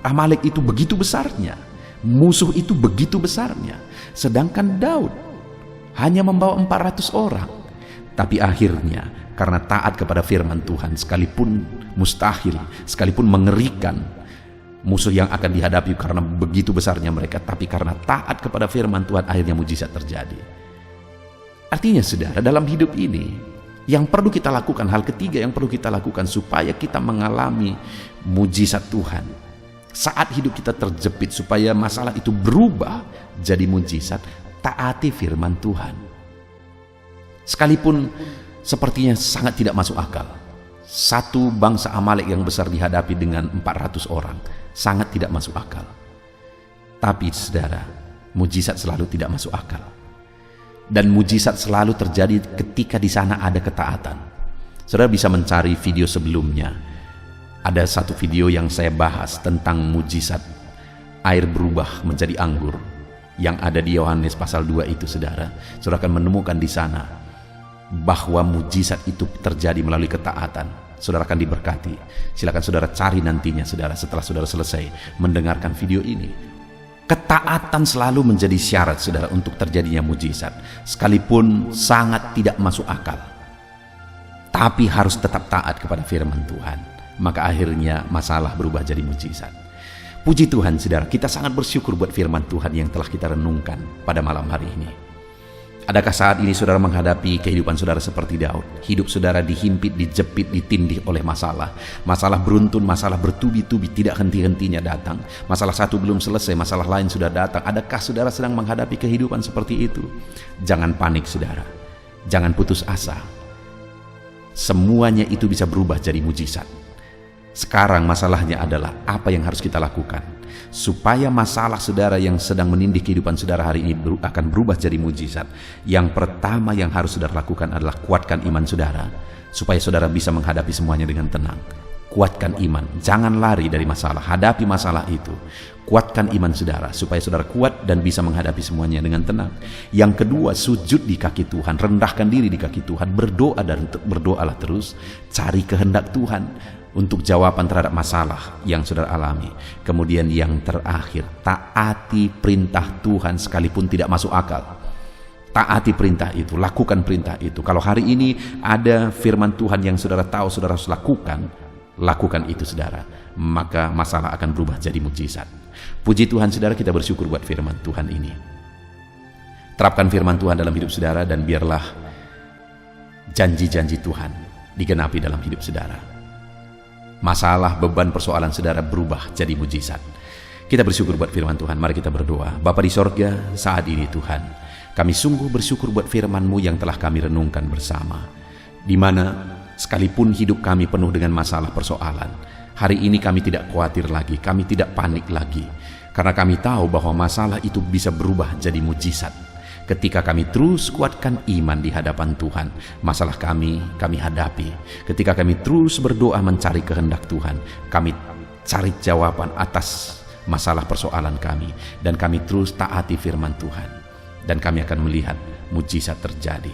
Amalek itu begitu besarnya, musuh itu begitu besarnya, sedangkan Daud hanya membawa 400 orang. Tapi akhirnya karena taat kepada firman Tuhan, sekalipun mustahil, sekalipun mengerikan musuh yang akan dihadapi karena begitu besarnya mereka, tapi karena taat kepada firman Tuhan, akhirnya mujizat terjadi. Artinya saudara, dalam hidup ini yang perlu kita lakukan, hal ketiga yang perlu kita lakukan supaya kita mengalami mujizat Tuhan saat hidup kita terjepit, supaya masalah itu berubah jadi mujizat, taati firman Tuhan. Sekalipun sepertinya sangat tidak masuk akal, satu bangsa Amalek yang besar dihadapi dengan 400 orang, sangat tidak masuk akal. Tapi saudara, mujizat selalu tidak masuk akal. Dan mujizat selalu terjadi ketika di sana ada ketaatan. Saudara bisa mencari video sebelumnya. Ada satu video yang saya bahas tentang mujizat air berubah menjadi anggur. yang ada di Yohanes pasal 2 itu, saudara akan menemukan di sana bahwa mujizat itu terjadi melalui ketaatan. Saudara akan diberkati. Silakan saudara cari nantinya, saudara, setelah saudara selesai mendengarkan video ini. Ketaatan selalu menjadi syarat, saudara, untuk terjadinya mujizat, sekalipun sangat tidak masuk akal. Tapi harus tetap taat kepada firman Tuhan, maka akhirnya masalah berubah jadi mujizat. Puji Tuhan, saudara, kita sangat bersyukur buat firman Tuhan yang telah kita renungkan pada malam hari ini. Adakah saat ini saudara menghadapi kehidupan saudara seperti Daud? Hidup saudara dihimpit, dijepit, ditindih oleh masalah. Masalah beruntun, masalah bertubi-tubi, tidak henti-hentinya datang. Masalah satu belum selesai, masalah lain sudah datang. Adakah saudara sedang menghadapi kehidupan seperti itu? Jangan panik, saudara. Jangan putus asa. Semuanya itu bisa berubah jadi mujizat. Sekarang masalahnya adalah apa yang harus kita lakukan supaya masalah saudara yang sedang menindih kehidupan saudara hari ini akan berubah jadi mujizat. Yang pertama yang harus saudara lakukan adalah kuatkan iman saudara, supaya saudara bisa menghadapi semuanya dengan tenang. Kuatkan iman, jangan lari dari masalah, hadapi masalah itu. Kuatkan iman saudara, supaya saudara kuat dan bisa menghadapi semuanya dengan tenang. Yang kedua, sujud di kaki Tuhan, rendahkan diri di kaki Tuhan, berdoa, dan berdoalah terus, cari kehendak Tuhan untuk jawaban terhadap masalah yang saudara alami. Kemudian yang terakhir, taati perintah Tuhan sekalipun tidak masuk akal. Taati perintah itu, lakukan perintah itu. Kalau hari ini ada firman Tuhan yang saudara tahu saudara harus lakukan itu, saudara, maka masalah akan berubah jadi mujizat. Puji Tuhan, saudara, kita bersyukur buat firman Tuhan ini. Terapkan firman Tuhan dalam hidup saudara, dan biarlah janji-janji Tuhan digenapi dalam hidup saudara. Masalah, beban, persoalan saudara berubah jadi mujizat. Kita bersyukur buat firman Tuhan. Mari kita berdoa. Bapa di sorga, saat ini Tuhan, kami sungguh bersyukur buat firman-Mu yang telah kami renungkan bersama, di mana sekalipun hidup kami penuh dengan masalah persoalan, hari ini kami tidak khawatir lagi, kami tidak panik lagi, karena kami tahu bahwa masalah itu bisa berubah jadi mujizat. Ketika kami terus kuatkan iman di hadapan Tuhan, masalah kami hadapi. Ketika kami terus berdoa mencari kehendak Tuhan, kami cari jawaban atas masalah persoalan kami, dan kami terus taati firman Tuhan, dan kami akan melihat mujizat terjadi.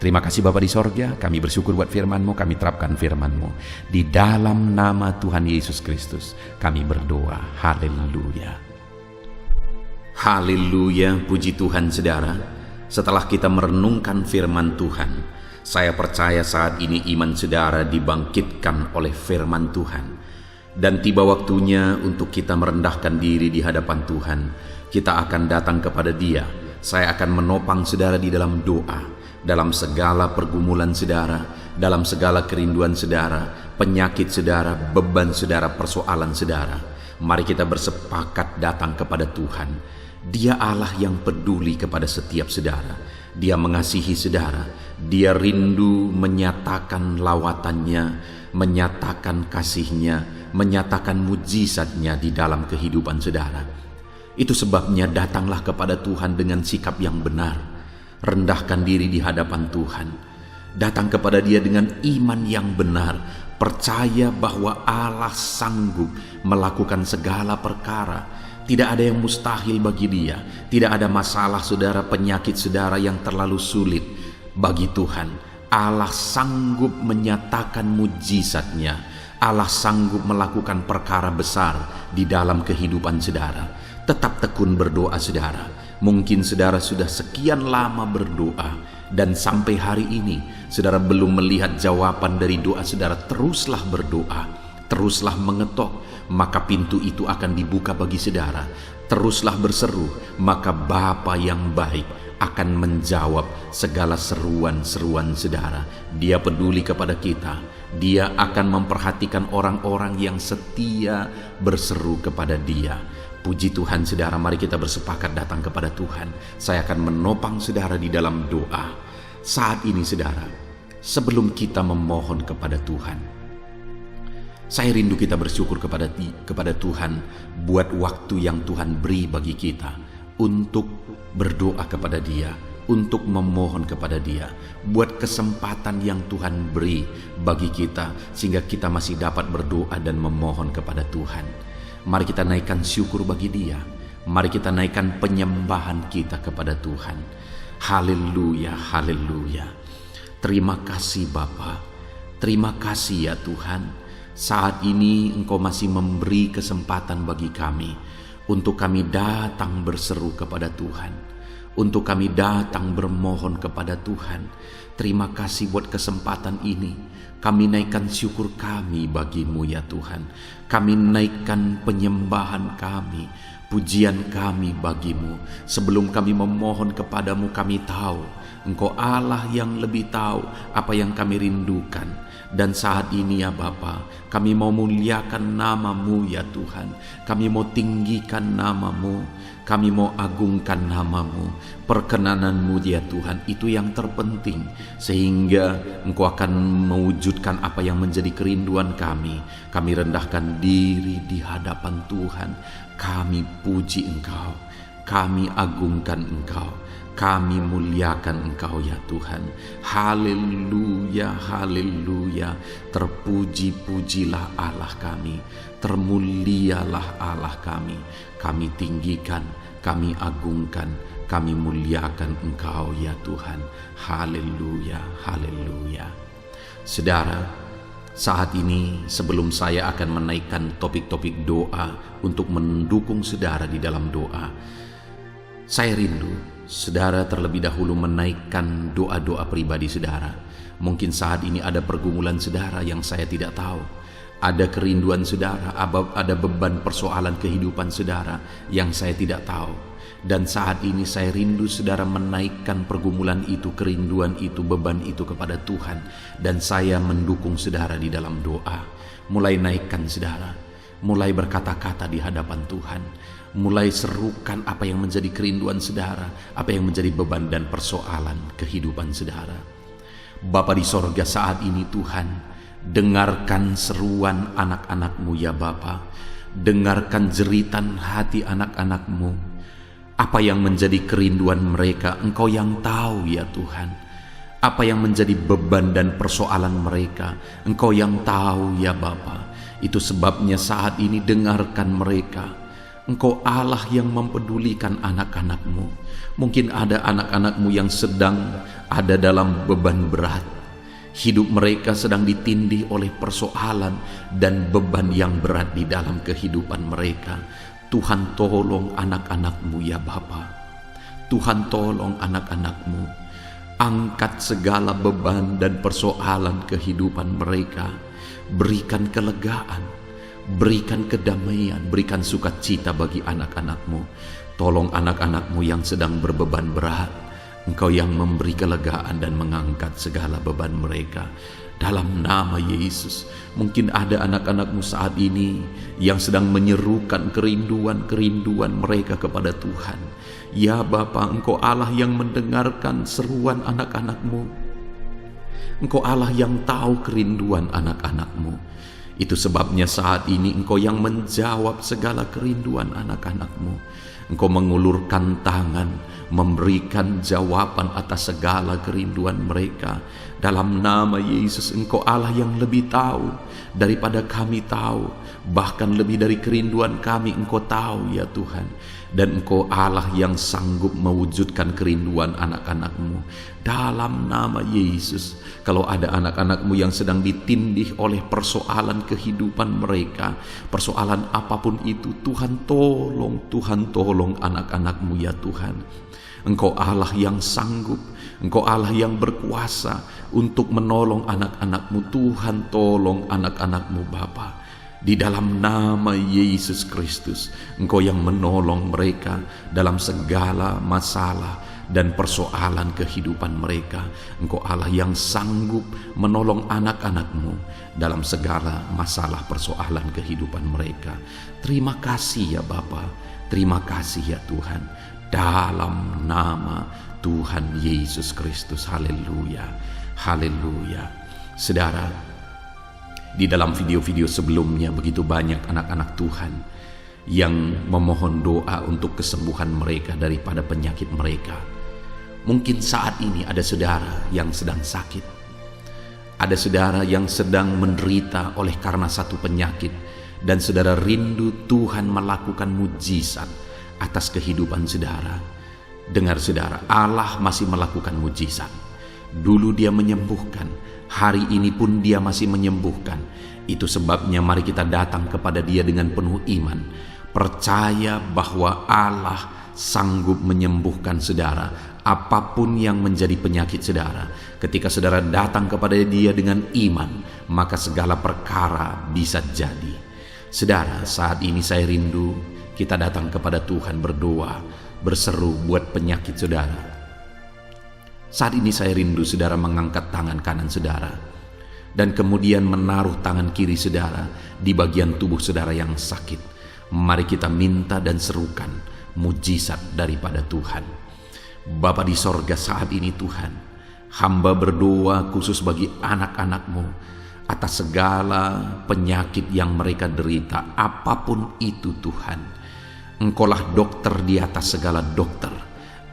Terima kasih Bapa di sorga, kami bersyukur buat firman-Mu, kami terapkan firman-Mu. Di dalam nama Tuhan Yesus Kristus kami berdoa. Haleluya. Haleluya, puji Tuhan, saudara. Setelah kita merenungkan firman Tuhan, saya percaya saat ini iman saudara dibangkitkan oleh firman Tuhan. Dan tiba waktunya untuk kita merendahkan diri di hadapan Tuhan. Kita akan datang kepada Dia. Saya akan menopang saudara di dalam doa, dalam segala pergumulan saudara, dalam segala kerinduan saudara, penyakit saudara, beban saudara, persoalan saudara. Mari kita bersepakat datang kepada Tuhan. Dia Allah yang peduli kepada setiap saudara. Dia mengasihi saudara. Dia rindu menyatakan lawatannya, menyatakan kasihnya, menyatakan mujizatnya di dalam kehidupan saudara. Itu sebabnya datanglah kepada Tuhan dengan sikap yang benar. Rendahkan diri di hadapan Tuhan. Datang kepada Dia dengan iman yang benar. Percaya bahwa Allah sanggup melakukan segala perkara. Tidak ada yang mustahil bagi Dia. Tidak ada masalah saudara, penyakit saudara yang terlalu sulit bagi Tuhan. Allah sanggup menyatakan mujizatnya. Allah sanggup melakukan perkara besar di dalam kehidupan saudara. Tetap tekun berdoa saudara. Mungkin saudara sudah sekian lama berdoa, dan sampai hari ini saudara belum melihat jawaban dari doa saudara. Teruslah berdoa, teruslah mengetok, maka pintu itu akan dibuka bagi saudara. Teruslah berseru, maka Bapa yang baik akan menjawab segala seruan-seruan saudara. Dia peduli kepada kita. Dia akan memperhatikan orang-orang yang setia berseru kepada Dia. Puji Tuhan saudara, mari kita bersepakat datang kepada Tuhan. Saya akan menopang saudara di dalam doa. Saat ini saudara, sebelum kita memohon kepada Tuhan, saya rindu kita bersyukur kepada Tuhan buat waktu yang Tuhan beri bagi kita untuk berdoa kepada Dia, untuk memohon kepada Dia, buat kesempatan yang Tuhan beri bagi kita sehingga kita masih dapat berdoa dan memohon kepada Tuhan. Mari kita naikkan syukur bagi Dia. Mari kita naikkan penyembahan kita kepada Tuhan. Haleluya, haleluya. Terima kasih Bapa. Terima kasih ya Tuhan. Saat ini Engkau masih memberi kesempatan bagi kami untuk kami datang berseru kepada Tuhan, untuk kami datang bermohon kepada Tuhan. Terima kasih buat kesempatan ini. Kami naikkan syukur kami bagi-Mu ya Tuhan. Kami naikkan penyembahan kami, pujian kami bagi-Mu. Sebelum kami memohon kepadamu, kami tahu Engkau Allah yang lebih tahu apa yang kami rindukan. Dan saat ini ya Bapa, kami mau muliakan nama-Mu ya Tuhan. Kami mau tinggikan nama-Mu, kami mau agungkan nama-Mu. Perkenanan-Mu ya Tuhan, itu yang terpenting, sehingga Engkau akan mewujudkan apa yang menjadi kerinduan kami. Kami rendahkan diri di hadapan Tuhan. Kami puji Engkau, kami agungkan Engkau, kami muliakan Engkau ya Tuhan. Haleluya, haleluya. Terpuji-pujilah Allah kami, termulialah Allah kami. Kami tinggikan, kami agungkan, kami muliakan Engkau ya Tuhan. Haleluya, haleluya. Saudara, saat ini sebelum saya akan menaikkan topik-topik doa untuk mendukung saudara di dalam doa, saya rindu saudara terlebih dahulu menaikkan doa-doa pribadi saudara. Mungkin saat ini ada pergumulan saudara yang saya tidak tahu. Ada kerinduan saudara, ada beban persoalan kehidupan saudara yang saya tidak tahu. Dan saat ini saya rindu saudara menaikkan pergumulan itu, kerinduan itu, beban itu kepada Tuhan. Dan saya mendukung saudara di dalam doa. Mulai naikkan saudara, mulai berkata-kata di hadapan Tuhan. Mulai serukan apa yang menjadi kerinduan saudara, apa yang menjadi beban dan persoalan kehidupan saudara. Bapa di sorga, saat ini Tuhan, dengarkan seruan anak-anak-Mu ya Bapa. Dengarkan jeritan hati anak-anak-Mu. Apa yang menjadi kerinduan mereka, Engkau yang tahu ya Tuhan. Apa yang menjadi beban dan persoalan mereka, Engkau yang tahu ya Bapa. Itu sebabnya saat ini dengarkan mereka. Engkau Allah yang mempedulikan anak-anak-Mu. Mungkin ada anak-anak-Mu yang sedang ada dalam beban berat. Hidup mereka sedang ditindih oleh persoalan dan beban yang berat di dalam kehidupan mereka. Tuhan tolong anak-anak-Mu ya Bapa. Tuhan tolong anak-anak-Mu. Angkat segala beban dan persoalan kehidupan mereka. Berikan kelegaan, berikan kedamaian, berikan sukacita bagi anak-anak-Mu. Tolong anak-anak-Mu yang sedang berbeban berat. Engkau yang memberi kelegaan dan mengangkat segala beban mereka. Dalam nama Yesus, mungkin ada anak-anak-Mu saat ini yang sedang menyerukan kerinduan-kerinduan mereka kepada Tuhan. Ya Bapa, Engkau Allah yang mendengarkan seruan anak-anak-Mu. Engkau Allah yang tahu kerinduan anak-anak-Mu. Itu sebabnya saat ini Engkau yang menjawab segala kerinduan anak-anak-Mu. Engkau mengulurkan tangan, memberikan jawaban atas segala kerinduan mereka. Dalam nama Yesus, Engkau Allah yang lebih tahu daripada kami tahu. Bahkan lebih dari kerinduan kami Engkau tahu ya Tuhan. Dan Engkau Allah yang sanggup mewujudkan kerinduan anak-anak-Mu. Dalam nama Yesus, kalau ada anak-anak-Mu yang sedang ditindih oleh persoalan kehidupan mereka, persoalan apapun itu, Tuhan tolong anak-anak-Mu ya Tuhan. Engkau Allah yang sanggup, Engkau Allah yang berkuasa untuk menolong anak-anak-Mu. Tuhan tolong anak-anak-Mu Bapa. Di dalam nama Yesus Kristus, Engkau yang menolong mereka dalam segala masalah dan persoalan kehidupan mereka. Engkau Allah yang sanggup menolong anak-anak-Mu dalam segala masalah persoalan kehidupan mereka. Terima kasih ya Bapa, terima kasih ya Tuhan. Dalam nama Tuhan Yesus Kristus, haleluya, haleluya. Saudara, di dalam video-video sebelumnya begitu banyak anak-anak Tuhan yang memohon doa untuk kesembuhan mereka daripada penyakit mereka. Mungkin saat ini ada saudara yang sedang sakit. Ada saudara yang sedang menderita oleh karena satu penyakit. Dan saudara rindu Tuhan melakukan mujizat atas kehidupan saudara. Dengar saudara, Allah masih melakukan mujizat. Dulu Dia menyembuhkan, hari ini pun Dia masih menyembuhkan. Itu sebabnya mari kita datang kepada Dia dengan penuh iman, percaya bahwa Allah sanggup menyembuhkan saudara apapun yang menjadi penyakit saudara. Ketika saudara datang kepada Dia dengan iman, maka segala perkara bisa jadi. Saudara, saat ini saya rindu kita datang kepada Tuhan berdoa, berseru buat penyakit saudara. Saat ini saya rindu saudara mengangkat tangan kanan saudara dan kemudian menaruh tangan kiri saudara di bagian tubuh saudara yang sakit. Mari kita minta dan serukan mujizat daripada Tuhan. Bapa di sorga, saat ini Tuhan, hamba berdoa khusus bagi anak-anak-Mu atas segala penyakit yang mereka derita, apapun itu Tuhan. Engkaulah dokter di atas segala dokter,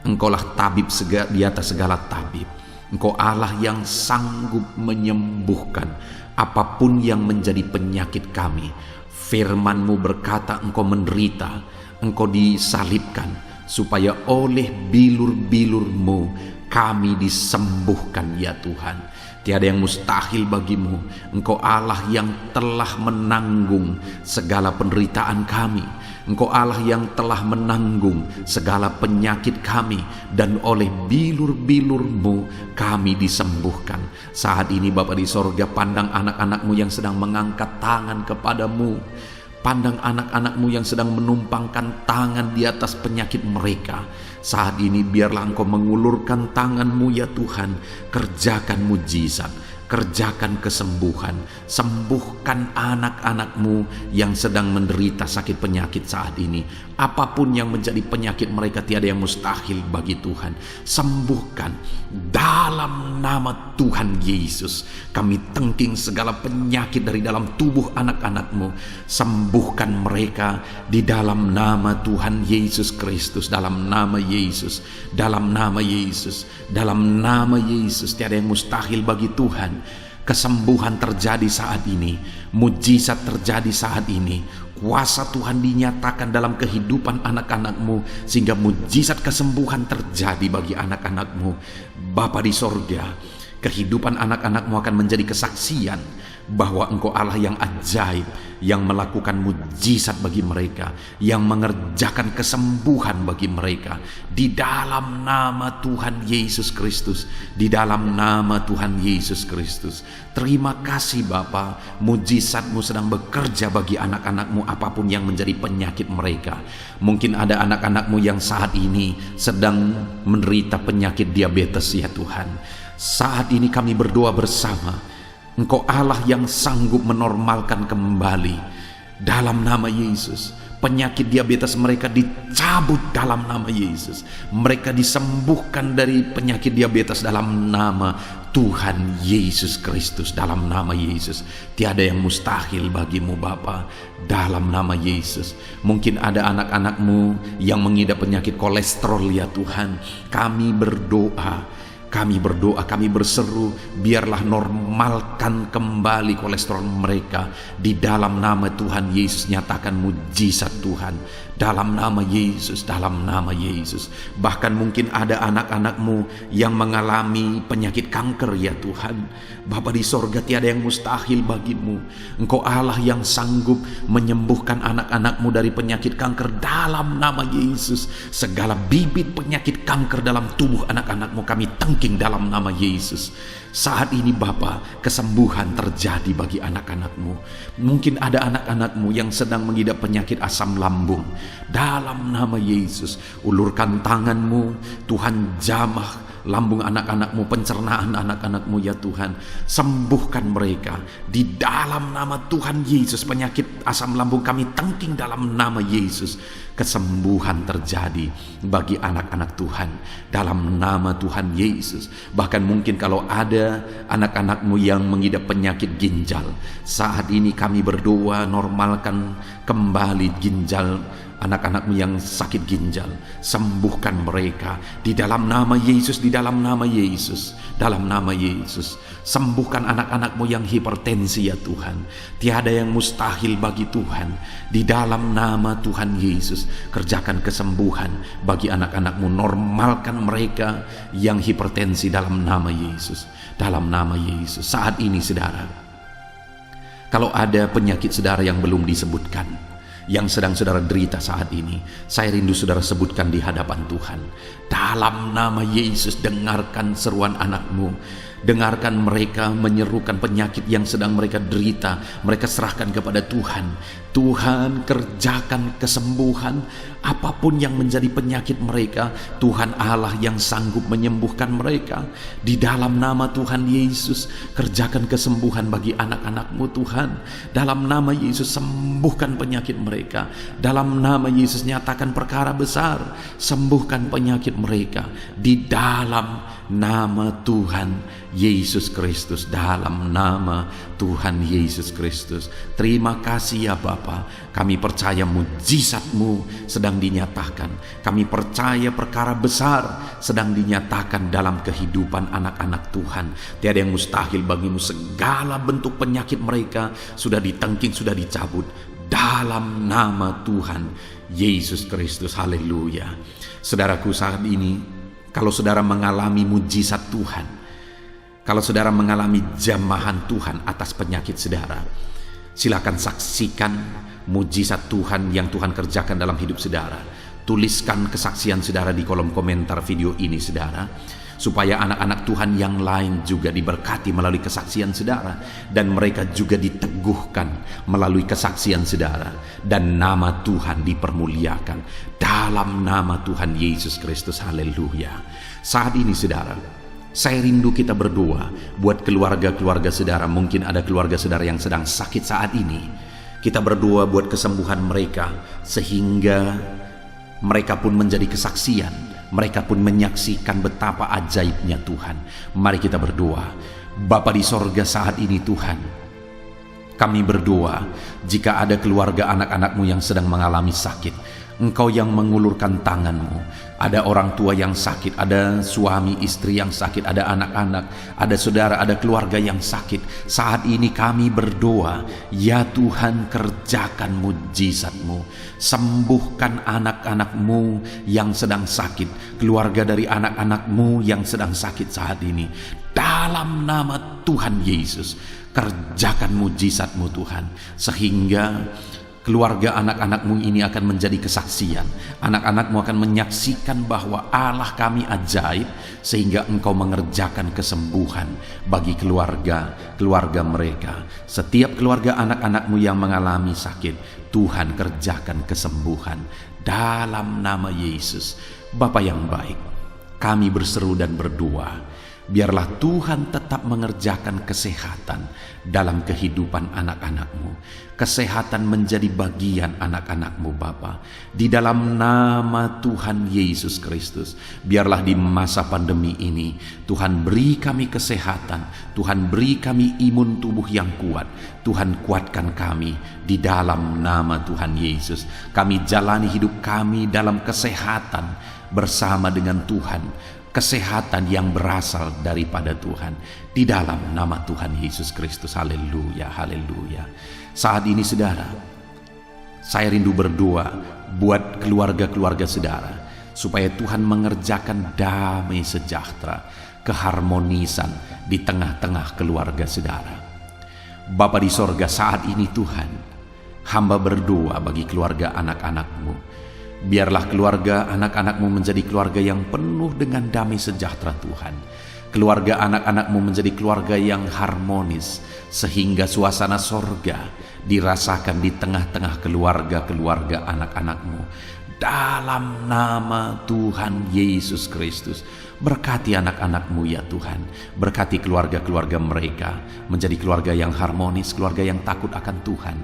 Engkaulah tabib di atas segala tabib. Engkau Allah yang sanggup menyembuhkan apapun yang menjadi penyakit kami. Firman-Mu berkata Engkau menderita, Engkau disalibkan, supaya oleh bilur-bilur-Mu kami disembuhkan ya Tuhan. Tiada yang mustahil bagimu. Engkau Allah yang telah menanggung segala penderitaan kami. Engkau Allah yang telah menanggung segala penyakit kami, dan oleh bilur-bilur-Mu kami disembuhkan. Saat ini Bapa di sorga, pandang anak-anak-Mu yang sedang mengangkat tangan kepadamu. Pandang anak-anak-Mu yang sedang menumpangkan tangan di atas penyakit mereka. Saat ini biarlah Engkau mengulurkan tangan-Mu ya Tuhan. Kerjakan mujizat, kerjakan kesembuhan. Sembuhkan anak-anak-Mu yang sedang menderita sakit penyakit saat ini. Apapun yang menjadi penyakit mereka, tiada yang mustahil bagi Tuhan. Sembuhkan dalam nama Tuhan Yesus. Kami tengking segala penyakit dari dalam tubuh anak-anak-Mu. Sembuhkan mereka di dalam nama Tuhan Yesus Kristus. Dalam nama Yesus, dalam nama Yesus, dalam nama Yesus. Tiada yang mustahil bagi Tuhan. Kesembuhan terjadi saat ini, mujizat terjadi saat ini. Kuasa Tuhan dinyatakan dalam kehidupan anak-anak-Mu, sehingga mujizat kesembuhan terjadi bagi anak-anak-Mu. Bapa di sorga, kehidupan anak-anak-Mu akan menjadi kesaksian bahwa Engkau Allah yang ajaib, yang melakukan mujizat bagi mereka, yang mengerjakan kesembuhan bagi mereka. Di dalam nama Tuhan Yesus Kristus, di dalam nama Tuhan Yesus Kristus. Terima kasih Bapa, mujizat-Mu sedang bekerja bagi anak-anak-Mu apapun yang menjadi penyakit mereka. Mungkin ada anak-anak-Mu yang saat ini sedang menderita penyakit diabetes ya Tuhan. Saat ini kami berdoa bersama, Engkau Allah yang sanggup menormalkan kembali. Dalam nama Yesus, penyakit diabetes mereka dicabut dalam nama Yesus. Mereka disembuhkan dari penyakit diabetes dalam nama Tuhan Yesus Kristus. Dalam nama Yesus, tiada yang mustahil bagimu Bapa. Dalam nama Yesus, mungkin ada anak-anak-Mu yang mengidap penyakit kolesterol ya Tuhan. Kami berdoa, kami berseru, biarlah normalkan kembali kolesterol mereka. Di dalam nama Tuhan Yesus, nyatakan mujizat Tuhan. Dalam nama Yesus, dalam nama Yesus. Bahkan mungkin ada anak-anak-Mu yang mengalami penyakit kanker ya Tuhan. Bapa di sorga, tiada yang mustahil bagimu. Engkau Allah yang sanggup menyembuhkan anak-anak-Mu dari penyakit kanker. Dalam nama Yesus, segala bibit penyakit kanker dalam tubuh anak-anak-Mu kami tengking dalam nama Yesus. Saat ini Bapa, kesembuhan terjadi bagi anak-anak-Mu. Mungkin ada anak-anak-Mu yang sedang mengidap penyakit asam lambung. Dalam nama Yesus, ulurkan tangan-Mu, Tuhan jamah lambung anak-anak-Mu, pencernaan anak-anak-Mu ya Tuhan. Sembuhkan mereka di dalam nama Tuhan Yesus. Penyakit asam lambung kami tengking dalam nama Yesus. Kesembuhan terjadi bagi anak-anak Tuhan dalam nama Tuhan Yesus. Bahkan mungkin kalau ada anak-anak-Mu yang mengidap penyakit ginjal, saat ini kami berdoa normalkan kembali ginjal anak-anakmu yang sakit ginjal, sembuhkan mereka di dalam nama Yesus, di dalam nama Yesus, dalam nama Yesus. Sembuhkan anak-anakmu yang hipertensi ya Tuhan. Tiada yang mustahil bagi Tuhan. Di dalam nama Tuhan Yesus, kerjakan kesembuhan bagi anak-anakmu. Normalkan mereka yang hipertensi dalam nama Yesus, dalam nama Yesus. Saat ini saudara, kalau ada penyakit saudara yang belum disebutkan, yang sedang saudara derita saat ini, saya rindu saudara sebutkan di hadapan Tuhan. Dalam nama Yesus, dengarkan seruan anakmu. Dengarkan mereka menyerukan penyakit yang sedang mereka derita. Mereka serahkan kepada Tuhan. Tuhan, kerjakan kesembuhan apapun yang menjadi penyakit mereka. Tuhan Allah yang sanggup menyembuhkan mereka. Di dalam nama Tuhan Yesus, kerjakan kesembuhan bagi anak-anakmu Tuhan. Dalam nama Yesus, sembuhkan penyakit mereka. Dalam nama Yesus, nyatakan perkara besar. Sembuhkan penyakit mereka. Di dalam nama Tuhan Yesus Kristus, dalam nama Tuhan Yesus Kristus. Terima kasih ya Bapa. Kami percaya mujizat-Mu sedang dinyatakan. Kami percaya perkara besar sedang dinyatakan dalam kehidupan anak-anak Tuhan. Tiada yang mustahil bagimu. Segala bentuk penyakit mereka sudah ditengking, sudah dicabut dalam nama Tuhan Yesus Kristus. Haleluya. Saudaraku, saat ini kalau saudara mengalami mujizat Tuhan, kalau saudara mengalami jamahan Tuhan atas penyakit saudara, silakan saksikan mujizat Tuhan yang Tuhan kerjakan dalam hidup saudara. Tuliskan kesaksian saudara di kolom komentar video ini saudara, supaya anak-anak Tuhan yang lain juga diberkati melalui kesaksian saudara, dan mereka juga diteguhkan melalui kesaksian saudara, dan nama Tuhan dipermuliakan dalam nama Tuhan Yesus Kristus. Haleluya. Saat ini saudara, saya rindu kita berdoa buat keluarga-keluarga saudara. Mungkin ada keluarga saudara yang sedang sakit saat ini. Kita berdoa buat kesembuhan mereka, sehingga mereka pun menjadi kesaksian. Mereka pun menyaksikan betapa ajaibnya Tuhan. Mari kita berdoa. Bapa di sorga, saat ini Tuhan, kami berdoa jika ada keluarga anak-anakmu yang sedang mengalami sakit, Engkau yang mengulurkan tangan-Mu. Ada orang tua yang sakit, ada suami istri yang sakit, ada anak-anak, ada saudara, ada keluarga yang sakit. Saat ini kami berdoa, ya Tuhan, kerjakan mujizat-Mu. Sembuhkan anak-anak-Mu yang sedang sakit, keluarga dari anak-anak-Mu yang sedang sakit saat ini. Dalam nama Tuhan Yesus, kerjakan mujizat-Mu Tuhan, sehingga keluarga anak-anakmu ini akan menjadi kesaksian. Anak-anakmu akan menyaksikan bahwa Allah kami ajaib, sehingga Engkau mengerjakan kesembuhan bagi keluarga mereka. Setiap keluarga anak-anakmu yang mengalami sakit, Tuhan kerjakan kesembuhan dalam nama Yesus. Bapa yang baik, kami berseru dan berdoa, biarlah Tuhan tetap mengerjakan kesehatan dalam kehidupan anak-anakmu. Kesehatan menjadi bagian anak-anakmu Bapa. Di dalam nama Tuhan Yesus Kristus, biarlah di masa pandemi ini Tuhan beri kami kesehatan. Tuhan beri kami imun tubuh yang kuat. Tuhan kuatkan kami di dalam nama Tuhan Yesus. Kami jalani hidup kami dalam kesehatan bersama dengan Tuhan. Kesehatan yang berasal daripada Tuhan, di dalam nama Tuhan Yesus Kristus. Haleluya, haleluya. Saat ini saudara, saya rindu berdoa buat keluarga-keluarga saudara, supaya Tuhan mengerjakan damai sejahtera, keharmonisan di tengah-tengah keluarga saudara. Bapa di sorga, saat ini Tuhan, hamba berdoa bagi keluarga anak-anakmu. Biarlah keluarga anak-anakmu menjadi keluarga yang penuh dengan damai sejahtera Tuhan. Keluarga anak-anakmu menjadi keluarga yang harmonis, sehingga suasana sorga dirasakan di tengah-tengah keluarga-keluarga anak-anakmu. Dalam nama Tuhan Yesus Kristus, berkati anak-anakmu ya Tuhan. Berkati keluarga-keluarga mereka menjadi keluarga yang harmonis, keluarga yang takut akan Tuhan,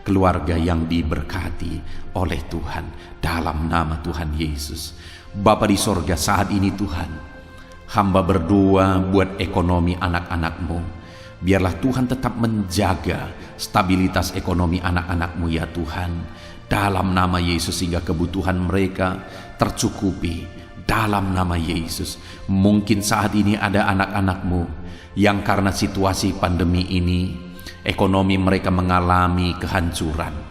keluarga yang diberkati oleh Tuhan. Dalam nama Tuhan Yesus. Bapa di sorga, saat ini Tuhan, hamba berdoa buat ekonomi anak-anakmu. Biarlah Tuhan tetap menjaga stabilitas ekonomi anak-anakmu ya Tuhan. dalam nama Yesus, sehingga kebutuhan mereka tercukupi dalam nama Yesus. Mungkin saat ini ada anak-anakmu yang karena situasi pandemi ini ekonomi mereka mengalami kehancuran.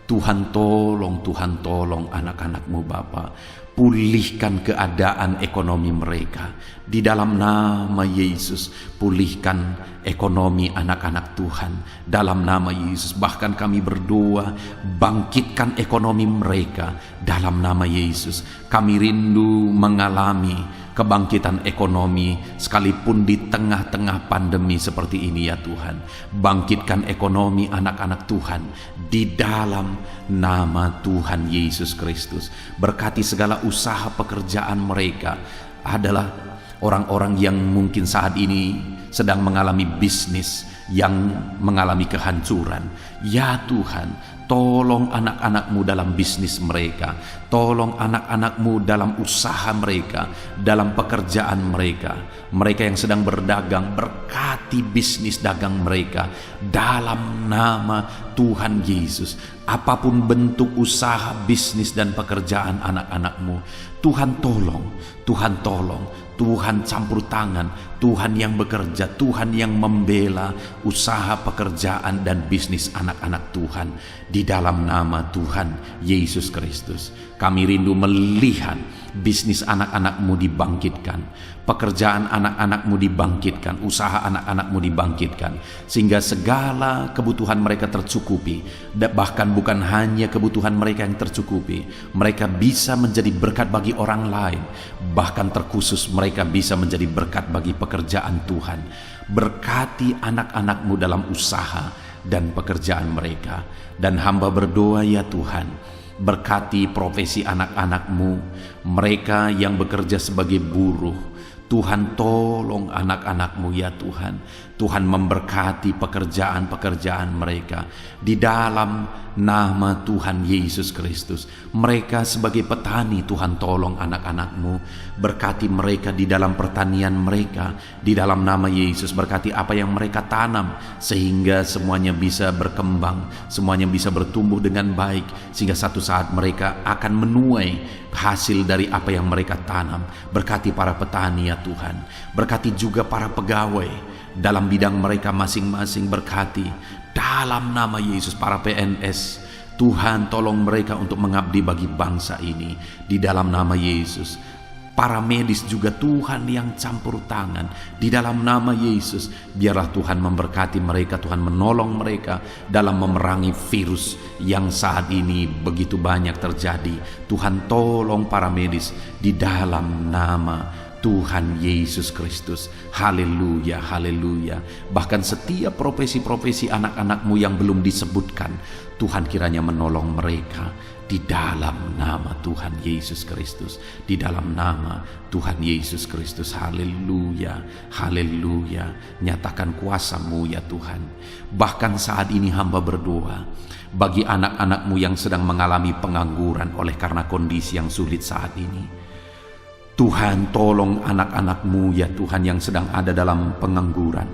Tuhan tolong anak-anakmu Bapa, pulihkan keadaan ekonomi mereka di dalam nama Yesus. Pulihkan ekonomi anak-anak Tuhan dalam nama Yesus. Bahkan kami berdoa, bangkitkan ekonomi mereka dalam nama Yesus. Kami rindu mengalami kebangkitan ekonomi sekalipun di tengah-tengah pandemi seperti ini ya Tuhan. Bangkitkan ekonomi anak-anak Tuhan di dalam nama Tuhan Yesus Kristus. Berkati segala usaha pekerjaan mereka. Adalah orang-orang yang mungkin saat ini sedang mengalami bisnis yang mengalami kehancuran. Ya Tuhan, tolong anak-anakmu dalam bisnis mereka, tolong anak-anakmu dalam usaha mereka, dalam pekerjaan mereka. Mereka yang sedang berdagang, berkati bisnis dagang mereka dalam nama Tuhan Yesus. Apapun bentuk usaha, bisnis dan pekerjaan anak-anakmu, Tuhan tolong, Tuhan tolong, Tuhan campur tangan, Tuhan yang bekerja, Tuhan yang membela usaha, pekerjaan dan bisnis anak-anak Tuhan di dalam nama Tuhan Yesus Kristus. Kami rindu melihat bisnis anak-anakmu dibangkitkan, pekerjaan anak-anakmu dibangkitkan, usaha anak-anakmu dibangkitkan, sehingga segala kebutuhan mereka tercukupi. Bahkan bukan hanya kebutuhan mereka yang tercukupi, mereka bisa menjadi berkat bagi orang lain. Bahkan terkhusus mereka bisa menjadi berkat bagi pekerjaan Tuhan. Berkati anak-anakmu dalam usaha dan pekerjaan mereka. Dan hamba berdoa ya Tuhan, berkati profesi anak-anakmu, mereka yang bekerja sebagai buruh. Tuhan tolong anak-anakmu ya Tuhan. Tuhan memberkati pekerjaan-pekerjaan mereka di dalam nama Tuhan Yesus Kristus. Mereka sebagai petani, Tuhan tolong anak-anakmu. Berkati mereka di dalam pertanian mereka di dalam nama Yesus. Berkati apa yang mereka tanam sehingga semuanya bisa berkembang, semuanya bisa bertumbuh dengan baik, sehingga satu saat mereka akan menuai hasil dari apa yang mereka tanam. Berkati para petani ya Tuhan. Berkati juga para pegawai dalam bidang mereka masing-masing. Berkati dalam nama Yesus para PNS. Tuhan tolong mereka untuk mengabdi bagi bangsa ini di dalam nama Yesus. Para medis juga Tuhan yang campur tangan di dalam nama Yesus. Biarlah Tuhan memberkati mereka, Tuhan menolong mereka dalam memerangi virus yang saat ini begitu banyak terjadi. Tuhan tolong para medis di dalam nama Tuhan Yesus Kristus. Haleluya, haleluya. Bahkan setiap profesi-profesi anak-anakmu yang belum disebutkan, Tuhan kiranya menolong mereka di dalam nama Tuhan Yesus Kristus. Di dalam nama Tuhan Yesus Kristus. Haleluya, haleluya. Nyatakan kuasa-Mu ya Tuhan. Bahkan saat ini hamba berdoa bagi anak-anakmu yang sedang mengalami pengangguran oleh karena kondisi yang sulit saat ini. Tuhan tolong anak-anakmu ya Tuhan yang sedang ada dalam pengangguran.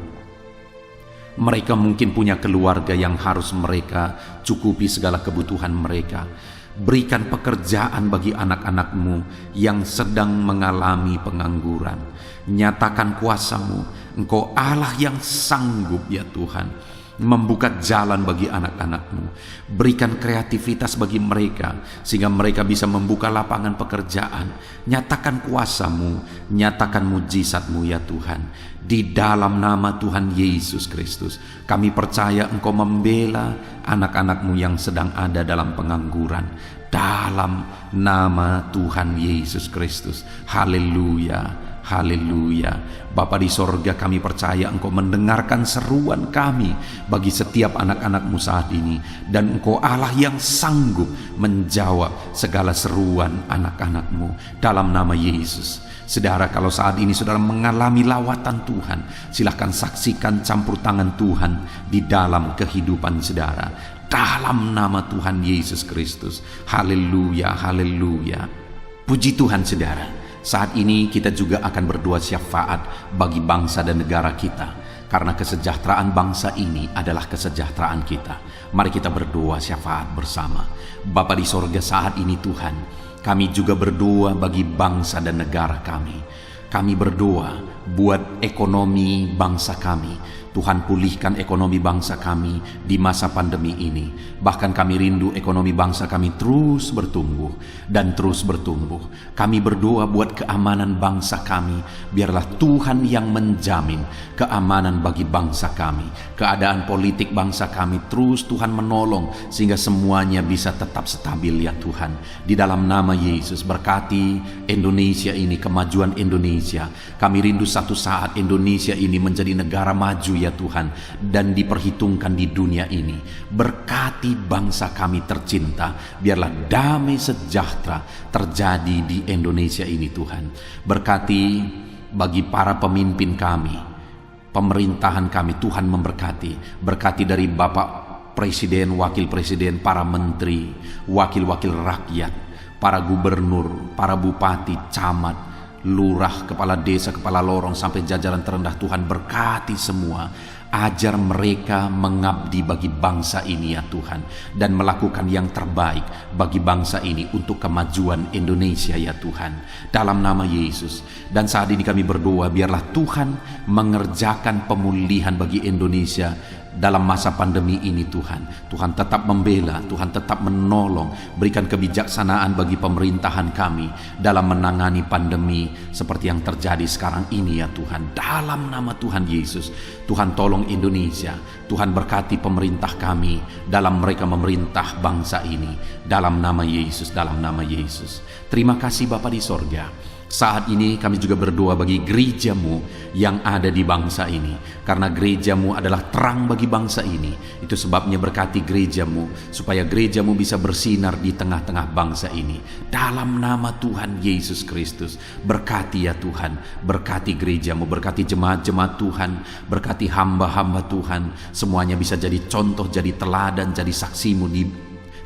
Mereka mungkin punya keluarga yang harus mereka cukupi segala kebutuhan mereka. Berikan pekerjaan bagi anak-anakmu yang sedang mengalami pengangguran. Nyatakan kuasa-Mu. Engkau Allah yang sanggup ya Tuhan membuka jalan bagi anak-anakmu. Berikan kreativitas bagi mereka sehingga mereka bisa membuka lapangan pekerjaan. Nyatakan kuasa-Mu, nyatakan mujizat-Mu ya Tuhan. Di dalam nama Tuhan Yesus Kristus, kami percaya Engkau membela anak-anakmu yang sedang ada dalam pengangguran. Dalam nama Tuhan Yesus Kristus. Haleluya. Haleluya. Bapa di sorga, kami percaya Engkau mendengarkan seruan kami bagi setiap anak-anakmu saat ini. Dan Engkau Allah yang sanggup menjawab segala seruan anak-anakmu dalam nama Yesus. Saudara, kalau saat ini saudara mengalami lawatan Tuhan, silahkan saksikan campur tangan Tuhan di dalam kehidupan saudara. Dalam nama Tuhan Yesus Kristus. Haleluya, haleluya. Puji Tuhan saudara. Saat ini kita juga akan berdoa syafaat bagi bangsa dan negara kita. karena kesejahteraan bangsa ini adalah kesejahteraan kita. Mari kita berdoa syafaat bersama. Bapa di sorga, saat ini Tuhan, kami juga berdoa bagi bangsa dan negara kami. Kami berdoa buat ekonomi bangsa kami. Tuhan, pulihkan ekonomi bangsa kami di masa pandemi ini. Bahkan kami rindu ekonomi bangsa kami terus bertumbuh dan terus bertumbuh. Kami berdoa buat keamanan bangsa kami. Biarlah Tuhan yang menjamin keamanan bagi bangsa kami. Keadaan politik bangsa kami terus Tuhan menolong sehingga semuanya bisa tetap stabil ya Tuhan. Di dalam nama Yesus, berkati Indonesia ini, kemajuan Indonesia. Kami rindu satu saat Indonesia ini menjadi negara maju ya Tuhan, dan diperhitungkan di dunia ini. Berkati bangsa kami tercinta, biarlah damai sejahtera terjadi di Indonesia ini Tuhan. Berkati bagi para pemimpin kami, pemerintahan kami, Tuhan memberkati. Berkati dari Bapak Presiden, Wakil Presiden, para menteri, wakil-wakil rakyat, para gubernur, para bupati, camat, lurah, kepala desa, kepala lorong, sampai jajaran terendah. Tuhan berkati semua. Ajar mereka mengabdi bagi bangsa ini ya Tuhan, dan melakukan yang terbaik bagi bangsa ini untuk kemajuan Indonesia ya Tuhan, dalam nama Yesus. Dan saat ini kami berdoa, biarlah Tuhan mengerjakan pemulihan bagi Indonesia dalam masa pandemi ini Tuhan. Tuhan tetap membela, Tuhan tetap menolong. Berikan kebijaksanaan bagi pemerintahan kami dalam menangani pandemi seperti yang terjadi sekarang ini ya Tuhan, dalam nama Tuhan Yesus. Tuhan tolong Indonesia. Tuhan berkati pemerintah kami dalam mereka memerintah bangsa ini, dalam nama Yesus, dalam nama Yesus. Terima kasih Bapa di sorga. Saat ini kami juga berdoa bagi gerejamu yang ada di bangsa ini, karena gerejamu adalah terang bagi bangsa ini. Itu sebabnya berkati gerejamu, supaya gerejamu bisa bersinar di tengah-tengah bangsa ini. Dalam nama Tuhan Yesus Kristus, berkati ya Tuhan, berkati gerejamu, berkati jemaat-jemaat Tuhan, berkati hamba-hamba Tuhan. Semuanya bisa jadi contoh, jadi teladan, jadi saksimu di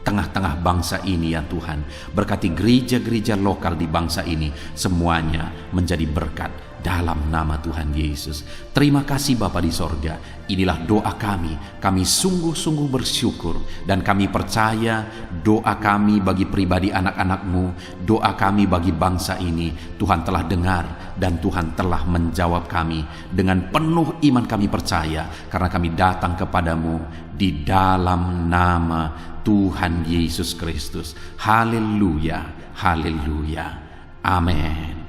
tengah-tengah bangsa ini ya Tuhan. Berkati gereja-gereja lokal di bangsa ini, semuanya menjadi berkat dalam nama Tuhan Yesus. Terima kasih Bapa di sorga. Inilah doa kami. Kami sungguh-sungguh bersyukur, dan kami percaya doa kami bagi pribadi anak-anak-Mu, doa kami bagi bangsa ini, Tuhan telah dengar dan Tuhan telah menjawab kami. Dengan penuh iman kami percaya, karena kami datang kepadamu di dalam nama Tuhan Yesus Kristus. Haleluya, haleluya, amin.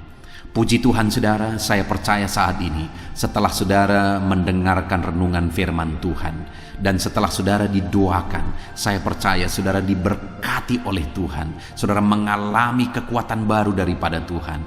Puji Tuhan saudara, saya percaya saat ini setelah saudara mendengarkan renungan firman Tuhan, dan setelah saudara didoakan, saya percaya saudara diberkati oleh Tuhan. Saudara mengalami kekuatan baru daripada Tuhan.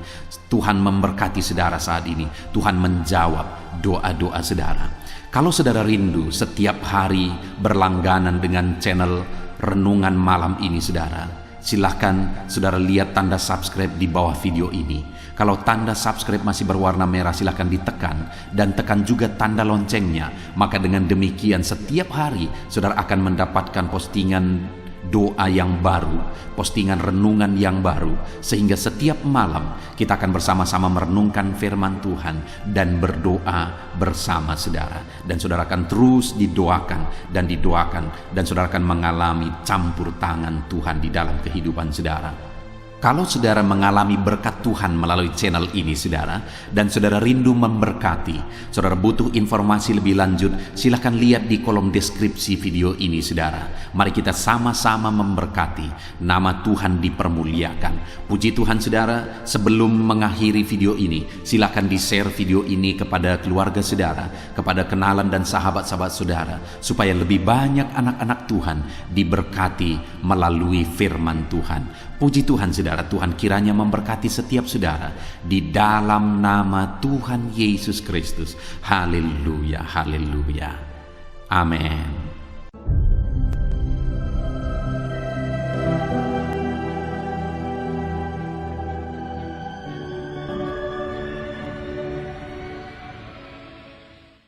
Tuhan memberkati saudara saat ini. Tuhan menjawab doa-doa saudara. Kalau saudara rindu setiap hari berlangganan dengan channel renungan malam ini saudara, silahkan saudara lihat tanda subscribe di bawah video ini. Kalau tanda subscribe masih berwarna merah, silahkan ditekan, dan tekan juga tanda loncengnya. Maka dengan demikian setiap hari saudara akan mendapatkan postingan doa yang baru, postingan renungan yang baru, sehingga setiap malam kita akan bersama-sama merenungkan firman Tuhan dan berdoa bersama saudara. Dan saudara akan terus didoakan dan didoakan, dan saudara akan mengalami campur tangan Tuhan di dalam kehidupan saudara. Kalau saudara mengalami berkat Tuhan melalui channel ini saudara, dan saudara rindu memberkati, saudara butuh informasi lebih lanjut, silahkan lihat di kolom deskripsi video ini saudara. Mari kita sama-sama memberkati, nama Tuhan dipermuliakan. Puji Tuhan saudara, sebelum mengakhiri video ini, silahkan di-share video ini kepada keluarga saudara, kepada kenalan dan sahabat-sahabat saudara, supaya lebih banyak anak-anak Tuhan diberkati melalui firman Tuhan. Puji Tuhan saudara, Tuhan kiranya memberkati setiap saudara di dalam nama Tuhan Yesus Kristus. Haleluya, haleluya. Amin.